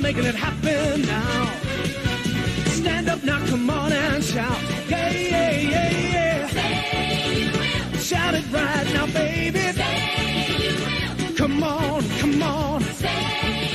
making it happen now. Stand up now, come on and shout. Yeah, yeah, yeah, yeah. Say you will. Shout it right now, baby. Say you will. Come on, come on. Say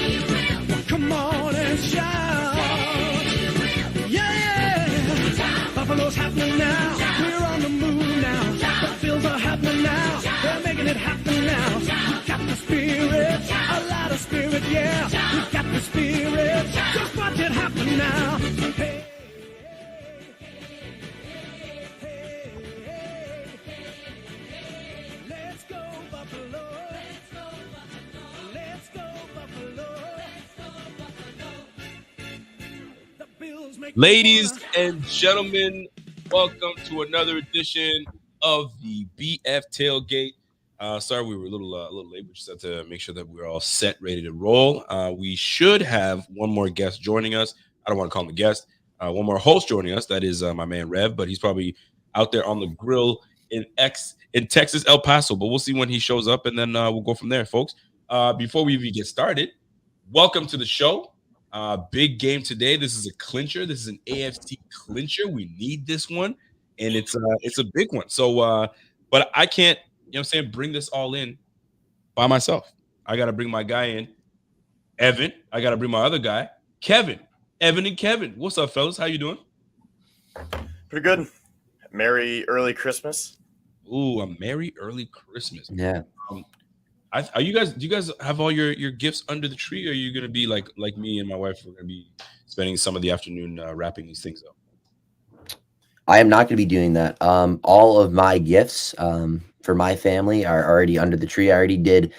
you will. Come on and shout. Say you will. Yeah. Shout. Buffalo's happening now. Shout. We're on the move now. Shout. The Bills are happening now. Shout. They're making it happen now. Shout. We got the spirit, shout. A lot of spirit, yeah. Shout. We got the spirit. Shout. Just watch it happen now. Hey. Ladies and gentlemen, welcome to another edition of the BF Tailgate. Sorry, we were a little late. We just had to make sure that we're all set, ready to roll. We should have one more guest joining us. I don't want to call him a guest. One more host joining us. That is my man Rev, but he's probably out there on the grill in Texas, El Paso. But we'll see when he shows up, and then we'll go from there, folks. Before we even get started, welcome to the show. Big game today. This is a clincher. This is an AFC clincher. We need this one, and it's a big one. So, but I can't, you know what I'm saying, bring this all in by myself. I got to bring my guy in, Evan. I got to bring my other guy, Kevin. Evan and Kevin. What's up, fellas? How you doing? Pretty good. Merry early Christmas. Ooh, a merry early Christmas. Yeah. Are you guys? Do you guys have all your gifts under the tree, or are you gonna be like me and my wife? We're gonna be spending some of the afternoon wrapping these things up. I am not going to be doing that. All of my gifts for my family are already under the tree. I already did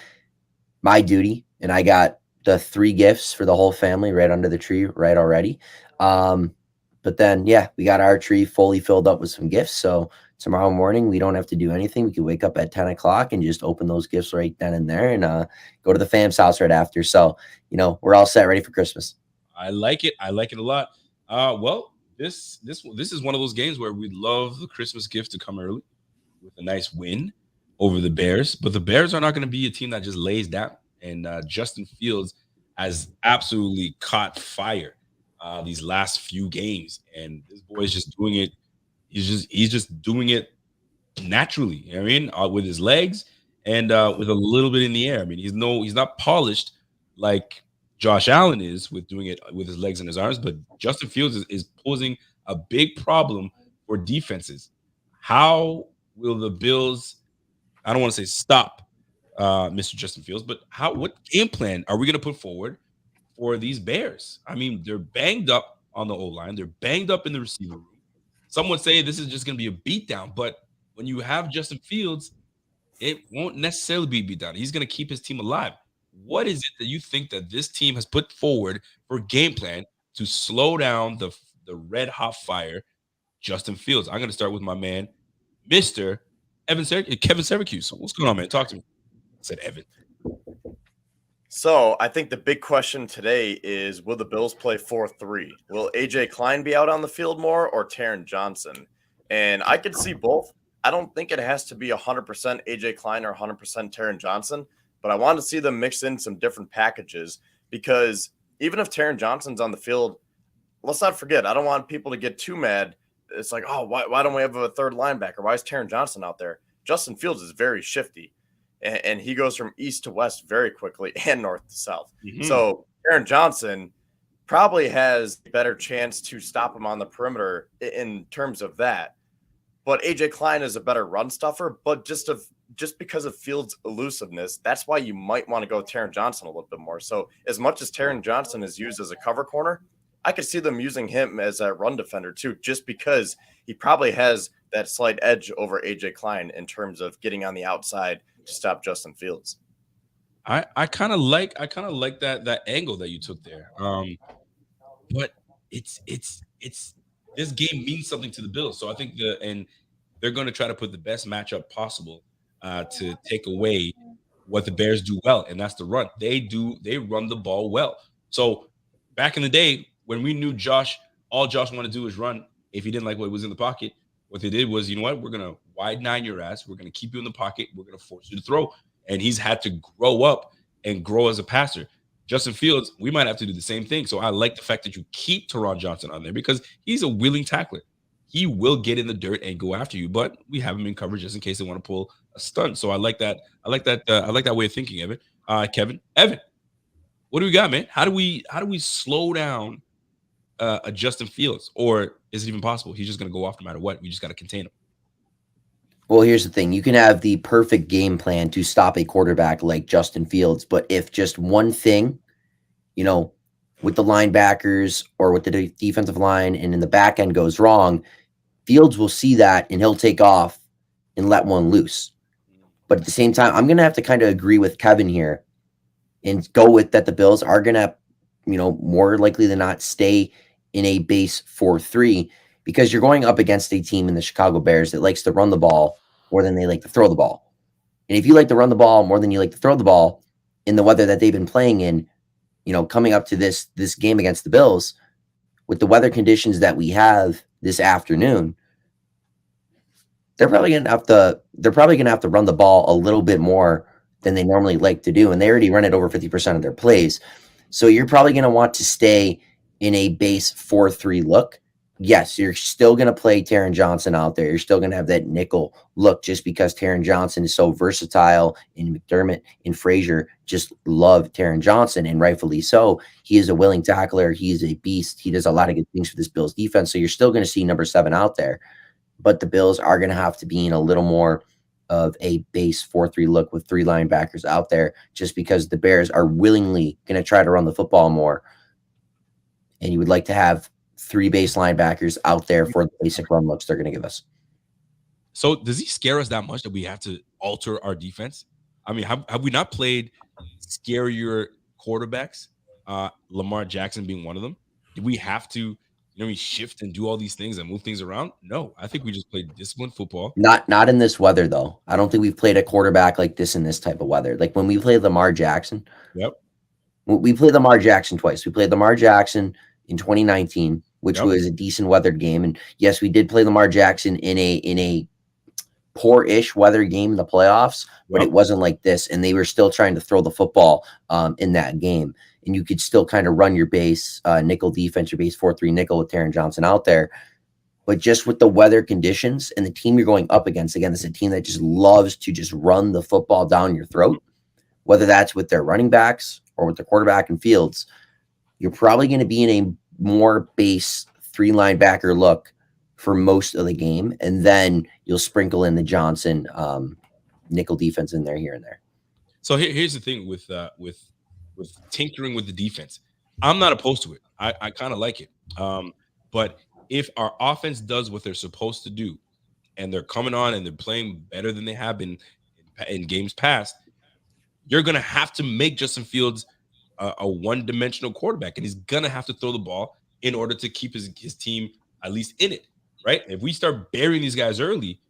my duty, and I got the 3 gifts for the whole family right under the tree right already. But then, yeah, we got our tree fully filled up with some gifts. So tomorrow morning, we don't have to do anything. We can wake up at 10 o'clock and just open those gifts right then and there and go to the fam's house right after. So, you know, we're all set, ready for Christmas. I like it. I like it a lot. Well, this is one of those games where we'd love the Christmas gift to come early with a nice win over the Bears. But the Bears are not going to be a team that just lays down. And Justin Fields has absolutely caught fire these last few games. And this boy is just doing it. He's just doing it naturally. You know what I mean, with his legs and with a little bit in the air. I mean, he's not polished like Josh Allen is with doing it with his legs and his arms, but Justin Fields is posing a big problem for defenses. How will the Bills? I don't want to say stop Mr. Justin Fields, but what game plan are we going to put forward for these Bears? I mean, they're banged up on the O-line. They're banged up in the receiver room. Some would say this is just going to be a beatdown, but when you have Justin Fields, it won't necessarily be a beatdown. He's going to keep his team alive. What is it that you think that this team has put forward for game plan to slow down the red-hot fire Justin Fields? I'm going to start with my man, Mr. Kevin Syracuse. What's going on, man? Talk to me. I said Evan. So I think the big question today is, will the Bills play 4-3? Will A.J. Klein be out on the field more or Taron Johnson? And I could see both. I don't think it has to be 100% A.J. Klein or 100% Taron Johnson, but I want to see them mix in some different packages because even if Taron Johnson's on the field, let's not forget, I don't want people to get too mad. It's like, oh, why don't we have a third linebacker? Why is Taron Johnson out there? Justin Fields is very shifty. And he goes from east to west very quickly and north to south. Mm-hmm. So Taron Johnson probably has a better chance to stop him on the perimeter in terms of that. But A.J. Klein is a better run stuffer. But just because of Fields' elusiveness, that's why you might want to go Taron Johnson a little bit more. So as much as Taron Johnson is used as a cover corner, I could see them using him as a run defender too, just because he probably has that slight edge over A.J. Klein in terms of getting on the outside to stop Justin Fields. I kind of like that angle that you took there. But it's this game means something to the Bills. So I think they're going to try to put the best matchup possible to take away what the Bears do well, and that's the run. They run the ball well. So back in the day when we knew all Josh wanted to do was run. If he didn't like what was in the pocket, what they did was, you know what, we're going to wide nine your ass. We're going to keep you in the pocket. We're going to force you to throw. And he's had to grow up and grow as a passer. Justin Fields, we might have to do the same thing. So I like the fact that you keep Teron Johnson on there because he's a willing tackler. He will get in the dirt and go after you, but we have him in coverage just in case they want to pull a stunt. So I like that. I like that. I like that way of thinking, Evan. Evan, what do we got, man? How do we slow down a Justin Fields, or is it even possible he's just going to go off no matter what? We just got to contain him. Well, here's the thing. You can have the perfect game plan to stop a quarterback like Justin Fields, but if just one thing, with the linebackers or with the defensive line and in the back end goes wrong, Fields will see that and he'll take off and let one loose. But at the same time, I'm going to have to kind of agree with Kevin here and go with that the Bills are going to, more likely than not stay in a base 4-3 because you're going up against a team in the Chicago Bears that likes to run the ball more than they like to throw the ball. And if you like to run the ball more than you like to throw the ball in the weather that they've been playing in, coming up to this game against the Bills, with the weather conditions that we have this afternoon, they're probably gonna have to run the ball a little bit more than they normally like to do, and they already run it over 50% of their plays. So you're probably going to want to stay in a base 4-3 look. Yes, you're still going to play Taron Johnson out there. You're still going to have that nickel look just because Taron Johnson is so versatile, and McDermott and Frazier just love Taron Johnson, and rightfully so. He is a willing tackler. He is a beast. He does a lot of good things for this Bills defense. So you're still going to see number 7 out there, but the Bills are going to have to be in a little more of a base 4-3 look with 3 linebackers out there just because the Bears are willingly going to try to run the football more. And you would like to have 3 base linebackers out there for the basic run looks they're going to give us. So does he scare us that much that we have to alter our defense? I mean, have we not played scarier quarterbacks? Lamar Jackson being one of them. Did we have to, we shift and do all these things and move things around? No, I think we just played disciplined football. Not in this weather, though. I don't think we've played a quarterback like this in this type of weather. Like when we played Lamar Jackson. Yep. We played Lamar Jackson twice. We played Lamar Jackson in 2019, which was a decent weathered game. And yes, we did play Lamar Jackson in a poor-ish weather game in the playoffs, but it wasn't like this. And they were still trying to throw the football in that game. And you could still kind of run your base nickel defense, your base 4-3 nickel with Taron Johnson out there. But just with the weather conditions and the team you're going up against, again, this is a team that just loves to just run the football down your throat, whether that's with their running backs or with the quarterback and Fields. You're probably going to be in a more base 3 linebacker look for most of the game. And then you'll sprinkle in the Johnson nickel defense in there here and there. So here's the thing with tinkering with the defense. I'm not opposed to it. I kind of like it. But if our offense does what they're supposed to do and they're coming on and they're playing better than they have been in games past, you're going to have to make Justin Fields a one-dimensional quarterback, and he's going to have to throw the ball in order to keep his team at least in it, right? If we start burying these guys early,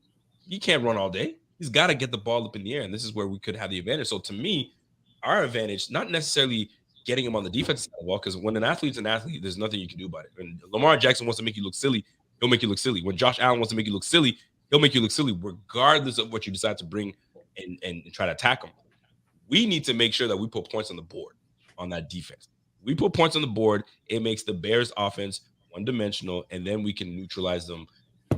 he can't run all day. He's got to get the ball up in the air, and this is where we could have the advantage. So to me, our advantage, not necessarily getting him on the defensive side of the ball, because when an athlete's an athlete, there's nothing you can do about it. When Lamar Jackson wants to make you look silly, he'll make you look silly. When Josh Allen wants to make you look silly, he'll make you look silly regardless of what you decide to bring and try to attack him. We need to make sure that we put points on the board on that defense. We put points on the board, it makes the Bears offense one-dimensional, and then we can neutralize them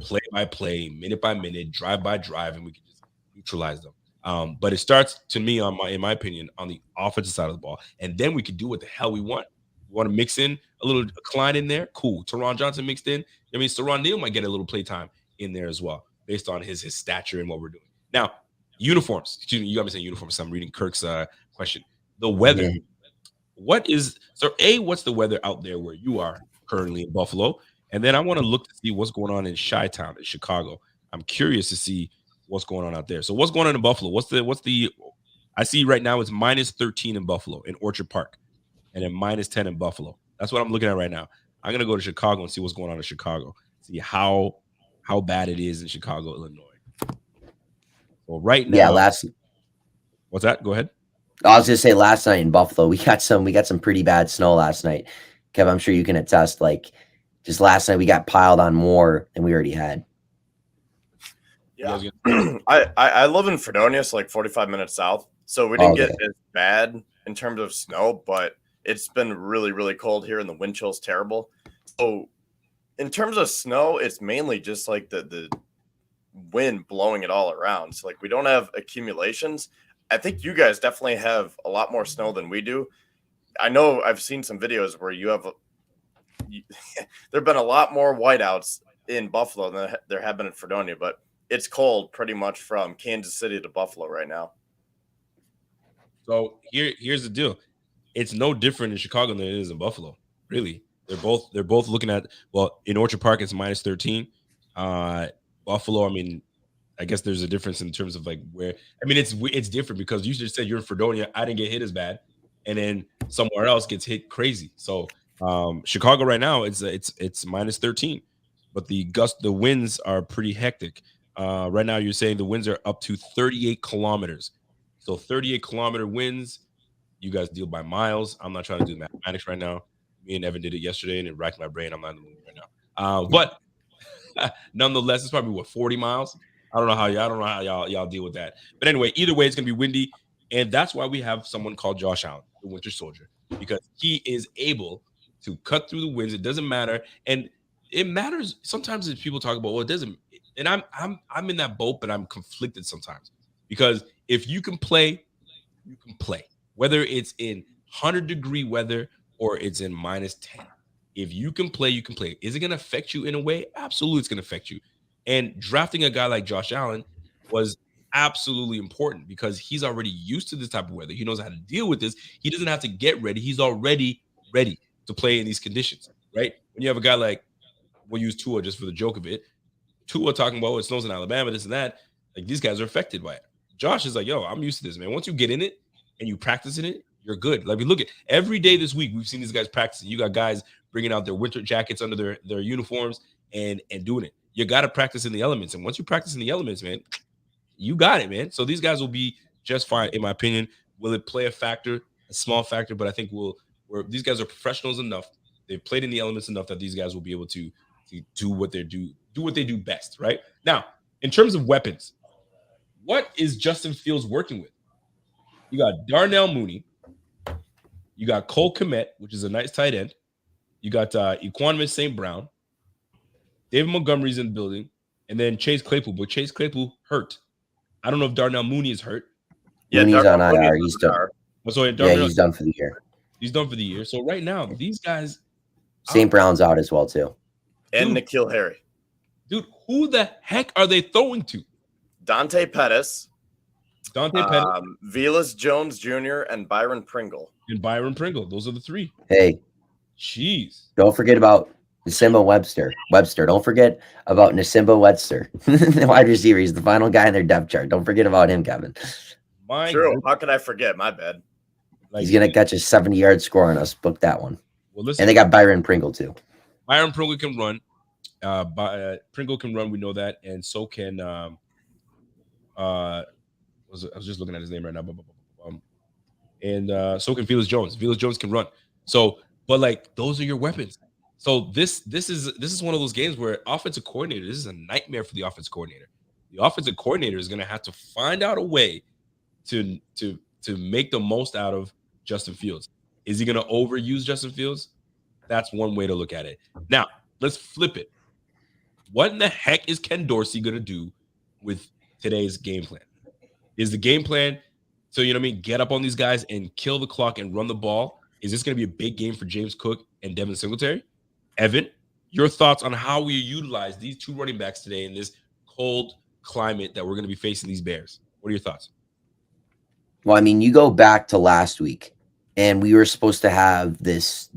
play by play, minute by minute, drive by drive, and we can just neutralize them. But it starts, to me, in my opinion, on the offensive side of the ball, and then we can do what the hell we want. We want to mix in a little Klein in there, cool. Teron Johnson mixed in. I mean, Teron Neal might get a little playtime in there as well, based on his stature and what we're doing. Now, uniforms. Excuse me, you got me saying uniforms. So I'm reading Kirk's question. The weather. Yeah. What's the weather out there where you are currently in Buffalo? And then I want to look to see what's going on in Chi-Town in Chicago. I'm curious to see what's going on out there. So what's going on in Buffalo? What's the I see right now it's -13 in Buffalo in Orchard Park, and then -10 in Buffalo. That's what I'm looking at right now. I'm gonna go to Chicago and see what's going on in Chicago. See how bad it is in Chicago, Illinois. Well, right now, what's that? Go ahead. I was gonna say last night in Buffalo, we got some pretty bad snow last night. Kev, I'm sure you can attest. Like just last night, we got piled on more than we already had. Yeah, I live in Fredonia, so like 45 minutes south. So we didn't get as bad in terms of snow, but It's been really, really cold here, and the wind chill's terrible. So, in terms of snow, it's mainly just like the wind blowing it all around. So, like, we don't have accumulations. I think you guys definitely have a lot more snow than we do. I know I've seen some videos where you have there have been a lot more whiteouts in Buffalo than there have been in Fredonia, but it's cold pretty much from Kansas City to Buffalo right now. So here's the deal. It's no different in Chicago than it is in Buffalo. Really. They're both looking at, well, in Orchard Park it's minus 13. Buffalo, I mean, I guess there's a difference in terms of like where, I mean, it's different because you just said you're in Fredonia. I didn't get hit as bad. And then somewhere else gets hit crazy. So Chicago right now, it's minus 13, but the winds are pretty hectic. Right now, you're saying the winds are up to 38 kilometers. So 38-kilometer winds. You guys deal by miles. I'm not trying to do mathematics right now. Me and Evan did it yesterday, and it racked my brain. I'm not in the mood right now. But nonetheless, it's probably 40 miles. I don't know how y'all deal with that. But anyway, either way, it's gonna be windy, and that's why we have someone called Josh Allen, the Winter Soldier, because he is able to cut through the winds. It doesn't matter, and it matters sometimes. If people talk about, well, it doesn't, and I'm in that boat, but I'm conflicted sometimes because if you can play, you can play, whether it's in 100-degree weather or it's in minus 10. If you can play, you can play. Is it going to affect you in a way? Absolutely, it's going to affect you. And drafting a guy like Josh Allen was absolutely important because he's already used to this type of weather. He knows how to deal with this. He doesn't have to get ready. He's already ready to play in these conditions, right? When you have a guy like, we'll use Tua just for the joke of it. Tua talking about, it snows in Alabama, this and that. Like, these guys are affected by it. Josh is like, yo, I'm used to this, man. Once you get in it and you practice in it, you're good. Like, we look at every day this week, we've seen these guys practicing. You got guys bringing out their winter jackets under their uniforms and doing it. You got to practice in the elements. And once you practice in the elements, man, you got it, man. So these guys will be just fine, in my opinion. Will it play a factor, a small factor? But I think these guys are professionals enough. They've played in the elements enough that these guys will be able to do what they do best, right? Now, in terms of weapons, what is Justin Fields working with? You got Darnell Mooney. You got Cole Kmet, which is a nice tight end. You got Equanimous St. Brown. David Montgomery's in the building. And then Chase Claypool. But Chase Claypool hurt. I don't know if Darnell Mooney is hurt. Yeah, Mooney's on IR. He's done. He's done for the year. He's done for the year. So right now, these guys. St. Brown's out as well, too. And N'Keal Harry. Dude, who the heck are they throwing to? Dante Pettis. Velus Jones Jr. and Byron Pringle. Those are the three. Hey. Jeez. Don't forget about Nasimba Webster. Don't forget about Nasimba Webster. The wide receiver. He's the final guy in their depth chart. Don't forget about him, Kevin. True. How could I forget? My bad. He's going to catch a 70-yard score on us. Book that one. Well, listen, and they got Byron Pringle, too. Byron Pringle can run. Pringle can run. We know that. And so can I was just looking at his name right now. And so can Velus Jones. Velus Jones can run. So, but like, those are your weapons. So this is one of those games where offensive coordinator, this is a nightmare for the offensive coordinator. The offensive coordinator is going to have to find out a way to make the most out of Justin Fields. Is he going to overuse Justin Fields? That's one way to look at it. Now, let's flip it. What in the heck is Ken Dorsey going to do with today's game plan? Is the game plan, so you know what I mean, get up on these guys and kill the clock and run the ball? Is this going to be a big game for James Cook and Devin Singletary? Evan, your thoughts on how we utilize these two running backs today in this cold climate that we're going to be facing these Bears? What are your thoughts? Well, I mean, you go back to last week, and we were supposed to have this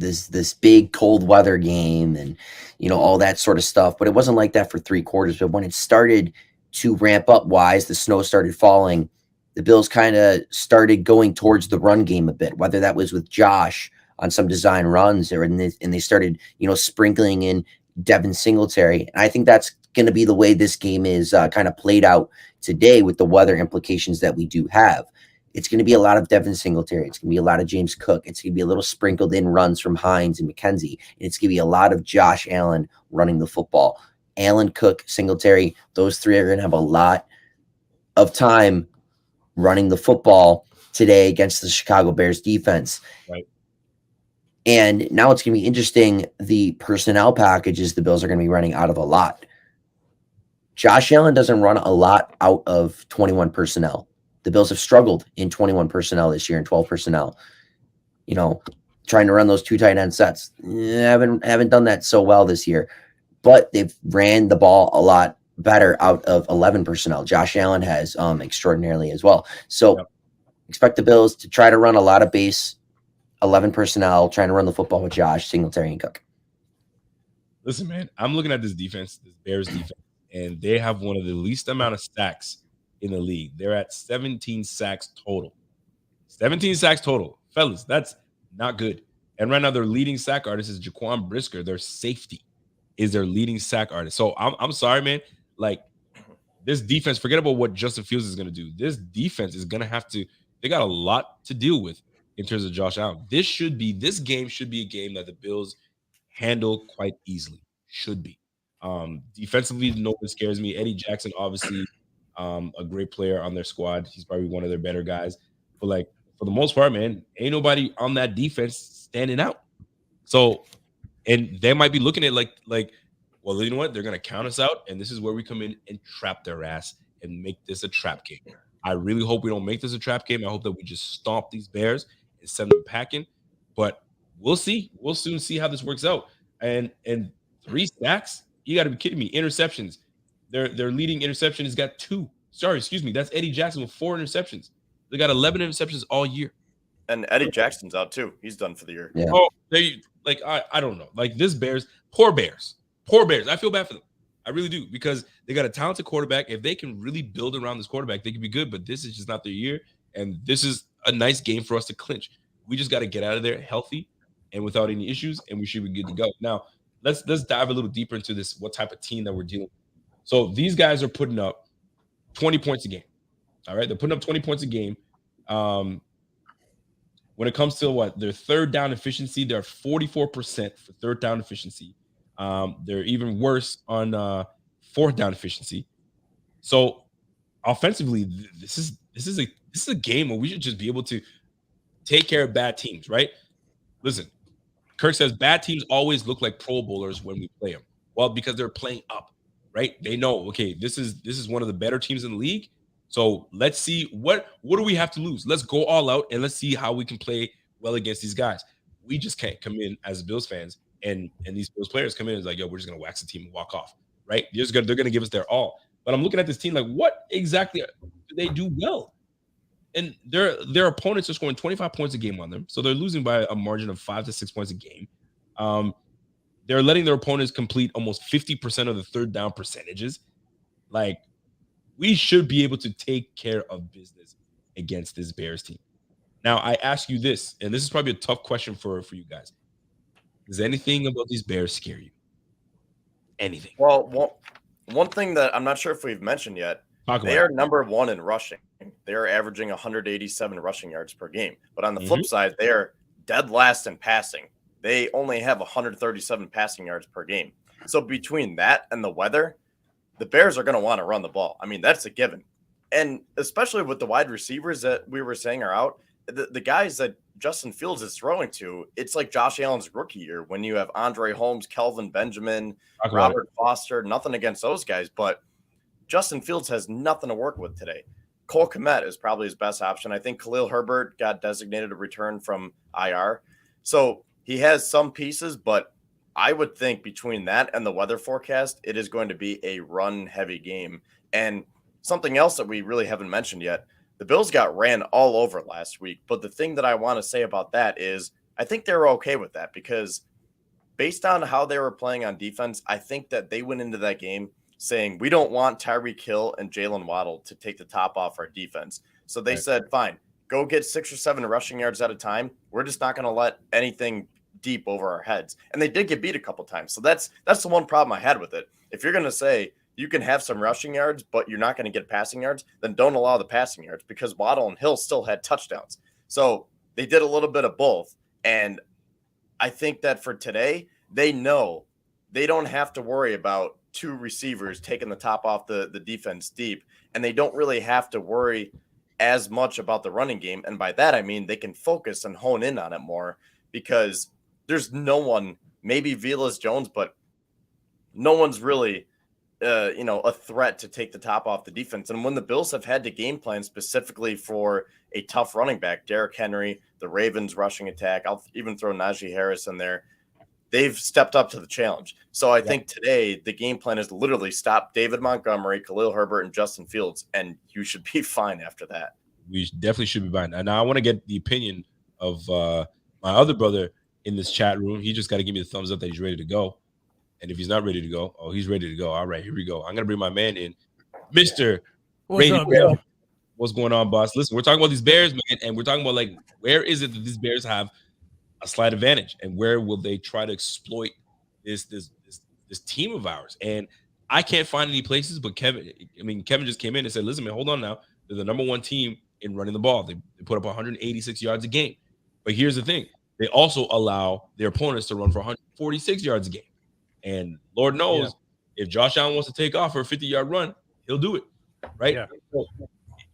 big cold weather game and, you know, all that sort of stuff. But it wasn't like that for 3 quarters. But when it started to ramp up wise, the snow started falling, the Bills kind of started going towards the run game a bit, whether that was with Josh on some design runs and they started, you know, sprinkling in Devin Singletary. And I think that's going to be the way this game is kind of played out today with the weather implications that we do have. It's going to be a lot of Devin Singletary. It's going to be a lot of James Cook. It's going to be a little sprinkled in runs from Hines and McKenzie. And it's going to be a lot of Josh Allen running the football. Allen, Cook, Singletary, those three are going to have a lot of time running the football today against the Chicago Bears defense. Right. And now it's going to be interesting. The personnel packages the Bills are going to be running out of a lot. Josh Allen doesn't run a lot out of 21 personnel. The Bills have struggled in 21 personnel this year and 12 personnel. Trying to run those 2 tight end sets. Haven't done that so well this year. But they've ran the ball a lot better out of 11 personnel. Josh Allen has extraordinarily as well. So expect the Bills to try to run a lot of base 11 personnel, trying to run the football with Josh, Singletary, and Cook. Listen, man, I'm looking at this defense, this Bears defense, and they have one of the least amount of sacks in the league. They're at 17 sacks total. 17 sacks total. Fellas, that's not good. And right now, their leading sack artist is Jaquan Brisker. Their safety is their leading sack artist. So I'm sorry, man. Like, this defense, forget about what Justin Fields is going to do. This defense is going to have to, they got a lot to deal with in terms of Josh Allen. This game should be a game that the Bills handle quite easily. Should be. Defensively, no one scares me. Eddie Jackson, obviously, a great player on their squad. He's probably one of their better guys. But, like, for the most part, man, ain't nobody on that defense standing out. So, and they might be looking at like, well, you know what? They're going to count us out, and this is where we come in and trap their ass and make this a trap game. I really hope we don't make this a trap game. I hope that we just stomp these Bears and send them packing. But we'll see. We'll soon see how this works out. And 3 sacks? You got to be kidding me. Interceptions. Their leading interception has got 2. Sorry, excuse me. That's Eddie Jackson with 4 interceptions. They got 11 interceptions all year. And Eddie Jackson's out too. He's done for the year. Yeah. Oh, I don't know. Like, this poor Bears. I feel bad for them. I really do, because they got a talented quarterback. If they can really build around this quarterback, they can be good. But this is just not their year. And this is a nice game for us to clinch. We just got to get out of there healthy and without any issues, and we should be good to go. Now, let's dive a little deeper into this, what type of team that we're dealing with. So these guys are putting up 20 points a game. All right? They're putting up 20 points a game. When it comes to their third down efficiency, they're 44% for third down efficiency. They're even worse on fourth down efficiency. So offensively, this is a game where we should just be able to take care of bad teams, right? Listen, Kirk says bad teams always look like Pro Bowlers when we play them. Well, because they're playing up, right? They know, okay, this is one of the better teams in the league. So let's see what do we have to lose? Let's go all out and let's see how we can play well against these guys. We just can't come in as Bills fans and these Bills players come in and like, yo, we're just gonna wax the team and walk off, right? They're gonna give us their all. But I'm looking at this team like, what exactly do they do well? And their opponents are scoring 25 points a game on them, so they're losing by a margin of 5 to 6 points a game. They're letting their opponents complete almost 50% of the third down percentages. Like, we should be able to take care of business against this Bears team. Now, I ask you this, and this is probably a tough question for you guys. Does anything about these Bears scare you? Anything? Well, one thing that I'm not sure if we've mentioned yet, they are number 1 in rushing. They are averaging 187 rushing yards per game. But on the flip side, they are dead last in passing. They only have 137 passing yards per game. So between that and the weather, the Bears are going to want to run the ball. I mean, that's a given. And especially with the wide receivers that we were saying are out, the guys that Justin Fields is throwing to, it's like Josh Allen's rookie year when you have Andre Holmes, Kelvin Benjamin, Robert Foster. Nothing against those guys, but Justin Fields has nothing to work with today. Cole Kmet is probably his best option. I think Khalil Herbert got designated a return from IR. So he has some pieces, but I would think between that and the weather forecast, it is going to be a run-heavy game. And something else that we really haven't mentioned yet, the Bills got ran all over last week. But the thing that I want to say about that is I think they were okay with that because based on how they were playing on defense, I think that they went into that game saying, we don't want Tyreek Hill and Jalen Waddle to take the top off our defense. So they said, fine, go get 6 or 7 rushing yards at a time. We're just not going to let anything deep over our heads. And they did get beat a couple times. So that's the one problem I had with it. If you're going to say you can have some rushing yards, but you're not going to get passing yards, then don't allow the passing yards because Waddle and Hill still had touchdowns. So they did a little bit of both. And I think that for today, they know they don't have to worry about 2 receivers taking the top off the defense deep, and they don't really have to worry as much about the running game. And by that, I mean they can focus and hone in on it more because there's no one, maybe Vilas Jones, but no one's really a threat to take the top off the defense. And when the Bills have had to game plan specifically for a tough running back, Derrick Henry, the Ravens rushing attack, I'll even throw Najee Harris in there, they've stepped up to the challenge. So I think today the game plan is literally stop David Montgomery, Khalil Herbert, and Justin Fields, and you should be fine after that. We definitely should be fine. And now I want to get the opinion of my other brother in this chat room. He just got to give me the thumbs up that he's ready to go. And if he's not ready to go, oh, he's ready to go. All right, here we go. I'm going to bring my man in, Mr. What's Rainy up, yo? What's going on, boss? Listen, we're talking about these Bears, man, and we're talking about, like, where is it that these Bears have a slight advantage, and where will they try to exploit this team of ours? And I can't find any places, but Kevin just came in and said, listen, man, hold on now. They're the number one team in running the ball. They put up 186 yards a game. But here's the thing. They also allow their opponents to run for 146 yards a game. And Lord knows, if Josh Allen wants to take off for a 50-yard run, he'll do it, right? Yeah. So,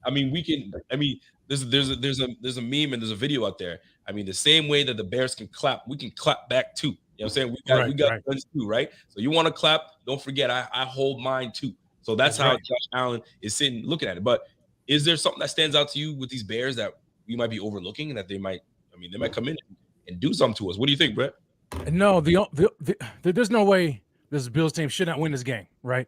there's a meme and there's a video out there. I mean, the same way that the Bears can clap, we can clap back too. You know what I'm saying? We got guns too, right? So you want to clap? Don't forget, I hold mine too. So that's how Josh Allen is sitting looking at it. But is there something that stands out to you with these Bears that we might be overlooking, and that they might come in and do something to us? What do you think, Brett? No, there's no way this Bills team should not win this game, right?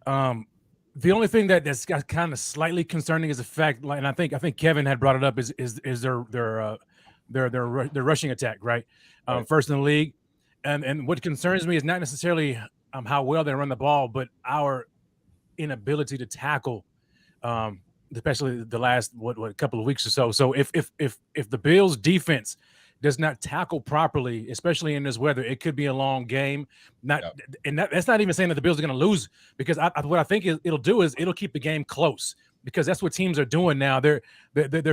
The only thing that's kind of slightly concerning is the fact, and I think Kevin had brought it up, is their rushing attack, right? First in the league, and what concerns me is not necessarily how well they run the ball, but our inability to tackle, especially the last what couple of weeks or so. So if the Bills defense does not tackle properly, especially in this weather, it could be a long game. That's not even saying that the Bills are going to lose, because what I think it'll do is it'll keep the game close, because that's what teams are doing now. They're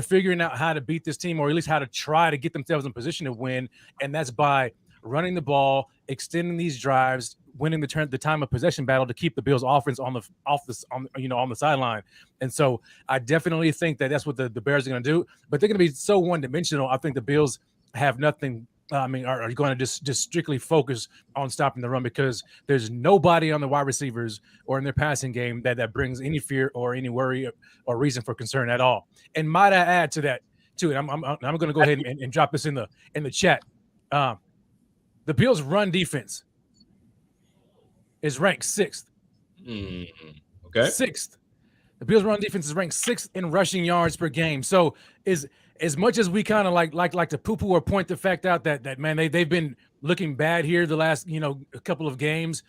figuring out how to beat this team, or at least how to try to get themselves in position to win, and that's by running the ball, extending these drives, winning the time of possession battle to keep the Bills offense on the sideline. And so I definitely think that that's what the Bears are going to do, but they're going to be so one-dimensional. I think the Bills have nothing. Are going to just strictly focus on stopping the run, because there's nobody on the wide receivers or in their passing game that brings any fear or any worry or reason for concern at all. And might I add to that too? And I'm going to go ahead and drop this in the chat. The Bills' run defense is ranked 6th. Okay, 6th. The Bills' run defense is ranked 6th in rushing yards per game. So as much as we kind of like to poo-poo or point the fact out that man, they've been looking bad here the last a couple of games,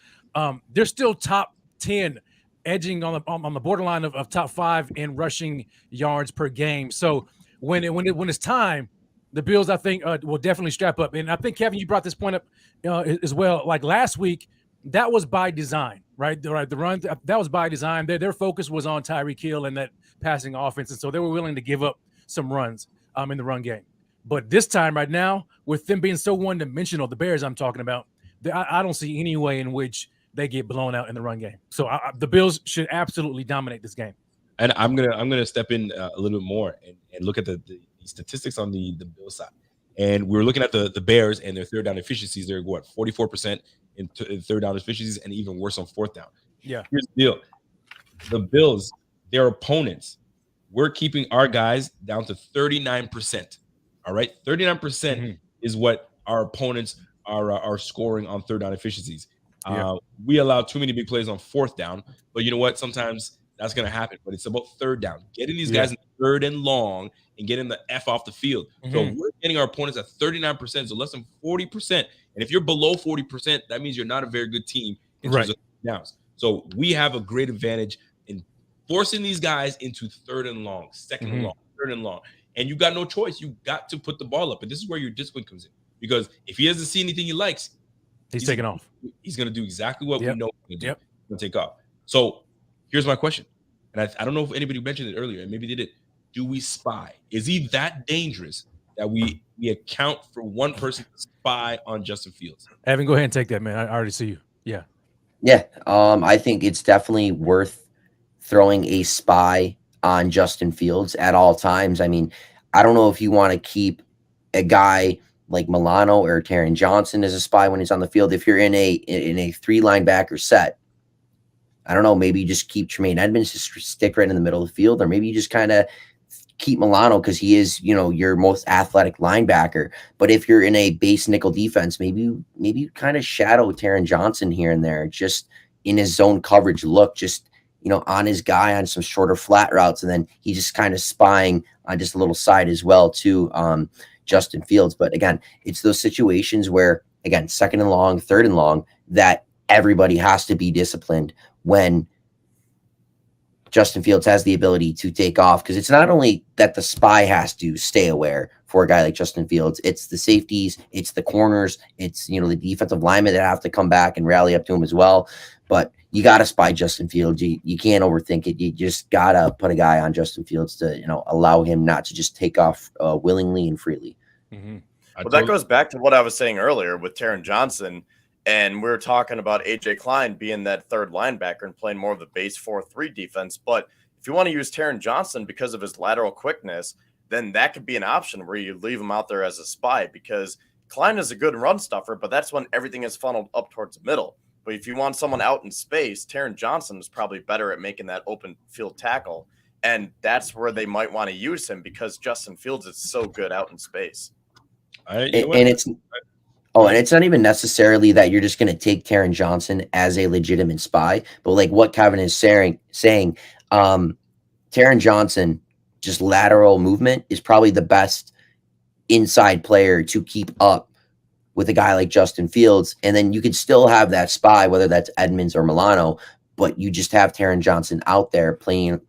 they're still top 10, edging on the borderline of top 5 in rushing yards per game. So when it's time, the Bills, I think, will definitely strap up. And I think, Kevin, you brought this point up as well. Like last week, that was by design, right? The run, that was by design. Their focus was on Tyreek Hill and that passing offense, and so they were willing to give up some runs in the run game. But this time, right now, with them being so one-dimensional, the Bears I'm talking about, I don't see any way in which they get blown out in the run game. So the Bills should absolutely dominate this game. And I'm gonna step in a little bit more and look at the statistics on the Bills side. And we're looking at the Bears and their third down efficiencies. They're 44% in third down efficiencies, and even worse on fourth down. Yeah. Here's the deal: the Bills, their opponents, we're keeping our guys down to 39%. All right, 39% is what our opponents are scoring on third down efficiencies. We allow too many big plays on fourth down, but you know what? Sometimes that's going to happen. But it's about third down, getting these guys in third and long and getting the F off the field. So we're getting our opponents at 39%, so less than 40%. And if you're below 40%, that means you're not a very good team in terms of downs. So we have a great advantage in forcing these guys into third and long, second and long, third and long. And you got no choice. You got to put the ball up. And this is where your discipline comes in. Because if he doesn't see anything he likes, he's taking off. He's going to do exactly what we know he's going to do. He's going to take off. So here's my question. And I don't know if anybody mentioned it earlier, and maybe they did. Do we spy? Is he that dangerous that we account for one person to spy on Justin Fields? Evan, go ahead and take that, man. I already see you. Yeah. Yeah. I think it's definitely worth throwing a spy on Justin Fields at all times. I mean, I don't know if you want to keep a guy like Milano or Taron Johnson as a spy when he's on the field. If you're in a 3 linebacker set, I don't know, maybe you just keep Tremaine Edmonds, just stick right in the middle of the field, or maybe you just kind of keep Milano because he is, your most athletic linebacker. But if you're in a base nickel defense, maybe you kind of shadow Taron Johnson here and there, just in his zone coverage look, just, on his guy on some shorter flat routes. And then he's just kind of spying on just a little side as well too, Justin Fields. But again, it's those situations where, again, 2nd and long, 3rd and long, that everybody has to be disciplined when Justin Fields has the ability to take off, because it's not only that the spy has to stay aware for a guy like Justin Fields, it's the safeties, it's the corners, it's, the defensive linemen that have to come back and rally up to him as well. But you got to spy Justin Fields. You can't overthink it. You just got to put a guy on Justin Fields to, allow him not to just take off willingly and freely. Mm-hmm. Well, that goes back to what I was saying earlier with Taron Johnson. And we were talking about AJ Klein being that 3rd linebacker and playing more of the base 4-3 defense. But if you want to use Taron Johnson because of his lateral quickness, then that could be an option where you leave him out there as a spy, because Klein is a good run stuffer, but that's when everything is funneled up towards the middle. But if you want someone out in space, Taron Johnson is probably better at making that open field tackle. And that's where they might want to use him, because Justin Fields is so good out in space. And it's not even necessarily that you're just going to take Taron Johnson as a legitimate spy, but like what Kevin is saying, Taron Johnson, just lateral movement, is probably the best inside player to keep up with a guy like Justin Fields. And then you could still have that spy, whether that's Edmonds or Milano, but you just have Taron Johnson out there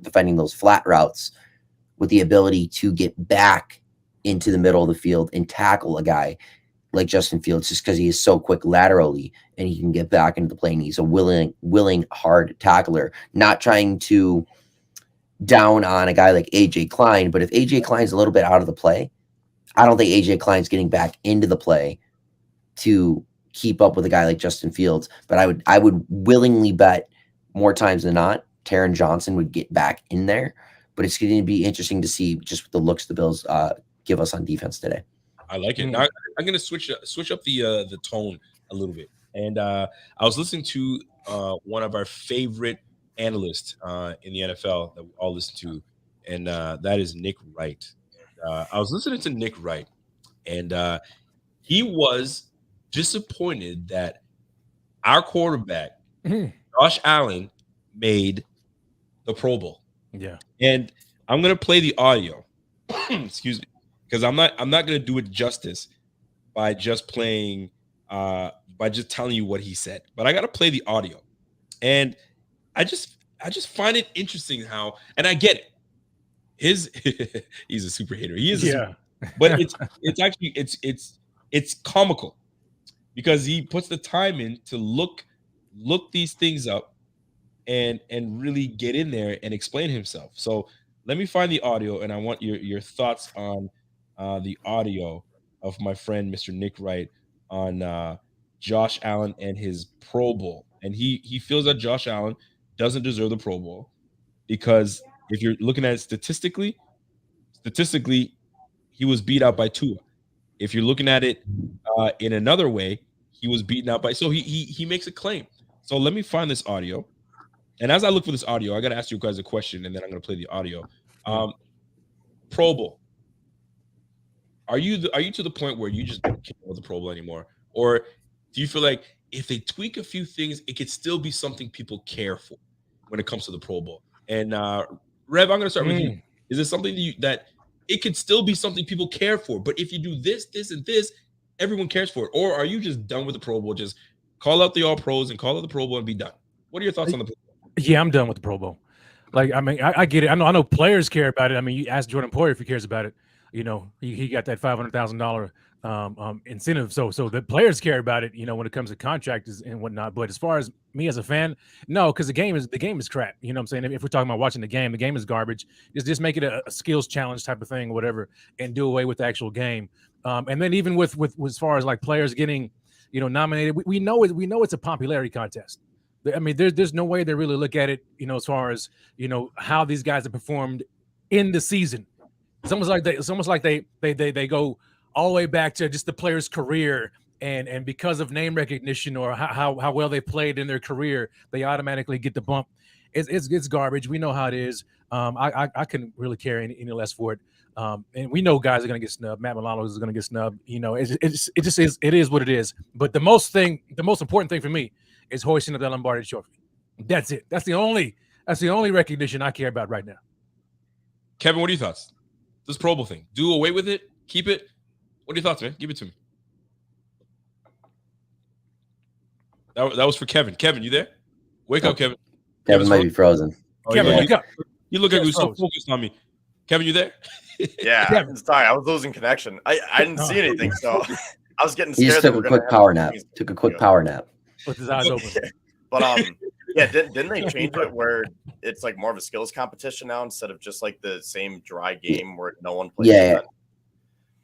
defending those flat routes with the ability to get back into the middle of the field and tackle a guy like Justin Fields, just because he is so quick laterally and he can get back into the play. And he's a willing, hard tackler, not trying to down on a guy like AJ Klein. But if AJ Klein's a little bit out of the play, I don't think AJ Klein's getting back into the play to keep up with a guy like Justin Fields. But I would willingly bet more times than not, Taron Johnson would get back in there. But it's going to be interesting to see just what the looks the Bills give us on defense today. I like it. Now, I'm going to switch up the tone a little bit. And I was listening to one of our favorite analysts in the NFL that we all listen to, and that is Nick Wright. I was listening to Nick Wright, and he was disappointed that our quarterback, Josh Allen, made the Pro Bowl. Yeah. And I'm going to play the audio. Excuse me. Because I'm not going to do it justice by just playing, by just telling you what he said. But I got to play the audio, and I just find it interesting how, and I get it. He's a super hater. He is, but it's actually it's comical, because he puts the time in to look these things up and really get in there and explain himself. So let me find the audio, and I want your thoughts on the audio of my friend Mr. Nick Wright on Josh Allen and his Pro Bowl. And he feels that Josh Allen doesn't deserve the Pro Bowl because if you're looking at it statistically, he was beat out by Tua. If you're looking at it in another way, he was beaten out by. So he makes a claim. So let me find this audio. And as I look for this audio, I got to ask you guys a question, and then I'm going to play the audio. Pro Bowl. Are you to the point where you just don't care about the Pro Bowl anymore? Or do you feel like if they tweak a few things, it could still be something people care for when it comes to the Pro Bowl? And Rev, I'm going to start with you. Is it something that it could still be something people care for, but if you do this, this, and this, everyone cares for it? Or are you just done with the Pro Bowl? Just call out the All Pros and call out the Pro Bowl and be done. What are your thoughts on the Pro Bowl? Yeah, I'm done with the Pro Bowl. Like, I mean, I get it. I know players care about it. I mean, you ask Jordan Poyer if he cares about it. You know, he got that $500,000 incentive. So the players care about it, you know, when it comes to contracts and whatnot. But as far as me as a fan, no, because the game is crap. You know what I'm saying? If we're talking about watching the game is garbage. Just make it a skills challenge type of thing or whatever, and do away with the actual game. And then even with as far as like players getting, you know, nominated, we know it's a popularity contest. I mean, there's no way they really look at it, you know, as far as, you know, how these guys have performed in the season. It's almost like they go, all the way back to just the player's career. And because of name recognition or how well they played in their career, they automatically get the bump. It's garbage. We know how it is. I couldn't really care any less for it. And we know guys are going to get snubbed. Matt Milano is going to get snubbed. It just is. It is what it is. But the most important thing for me is hoisting up that Lombardi Trophy. That's it. That's the only recognition I care about right now. Kevin, what are your thoughts? This Pro Bowl thing. Do away with it? Keep it? What are your thoughts, man? Give it to me. That was for Kevin. Kevin, you there? Wake up, Kevin. Kevin might be frozen. Oh, Kevin, yeah. wake up. You look like you're so focused on me. Kevin, you there? Yeah, Kevin. sorry, I was losing connection. I didn't see anything, so I was getting He scared. just took a quick power nap. Took a quick power nap. With his eyes open. But yeah, didn't they change it where it's like more of a skills competition now instead of just like the same dry game where no one plays? Yeah.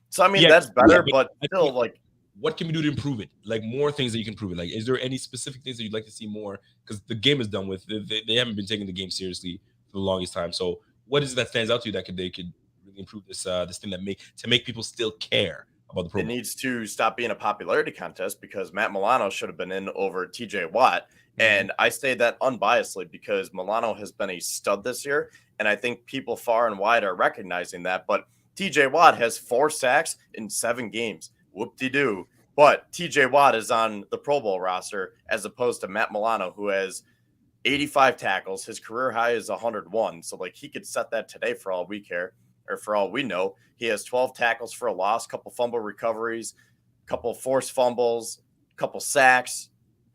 So I mean that's better, but I still think- like. What can we do to improve it? Like more things that you can improve it. Like, is there any specific things that you'd like to see more? Because the game is done with. They haven't been taking the game seriously for the longest time. So, what is it that stands out to you that they could really improve this thing to make people still care about the It program? needs to stop being a popularity contest because Matt Milano should have been in over TJ Watt. And I say that unbiasedly because Milano has been a stud this year. And I think people far and wide are recognizing that. But TJ Watt has 4 sacks in 7 games. Whoop-de-doo. But TJ Watt is on the Pro Bowl roster as opposed to Matt Milano, who has 85 tackles. His career high is 101. So, like, he could set that today for all we care, or for all we know. He has 12 tackles for a loss, couple fumble recoveries, couple forced fumbles, couple sacks.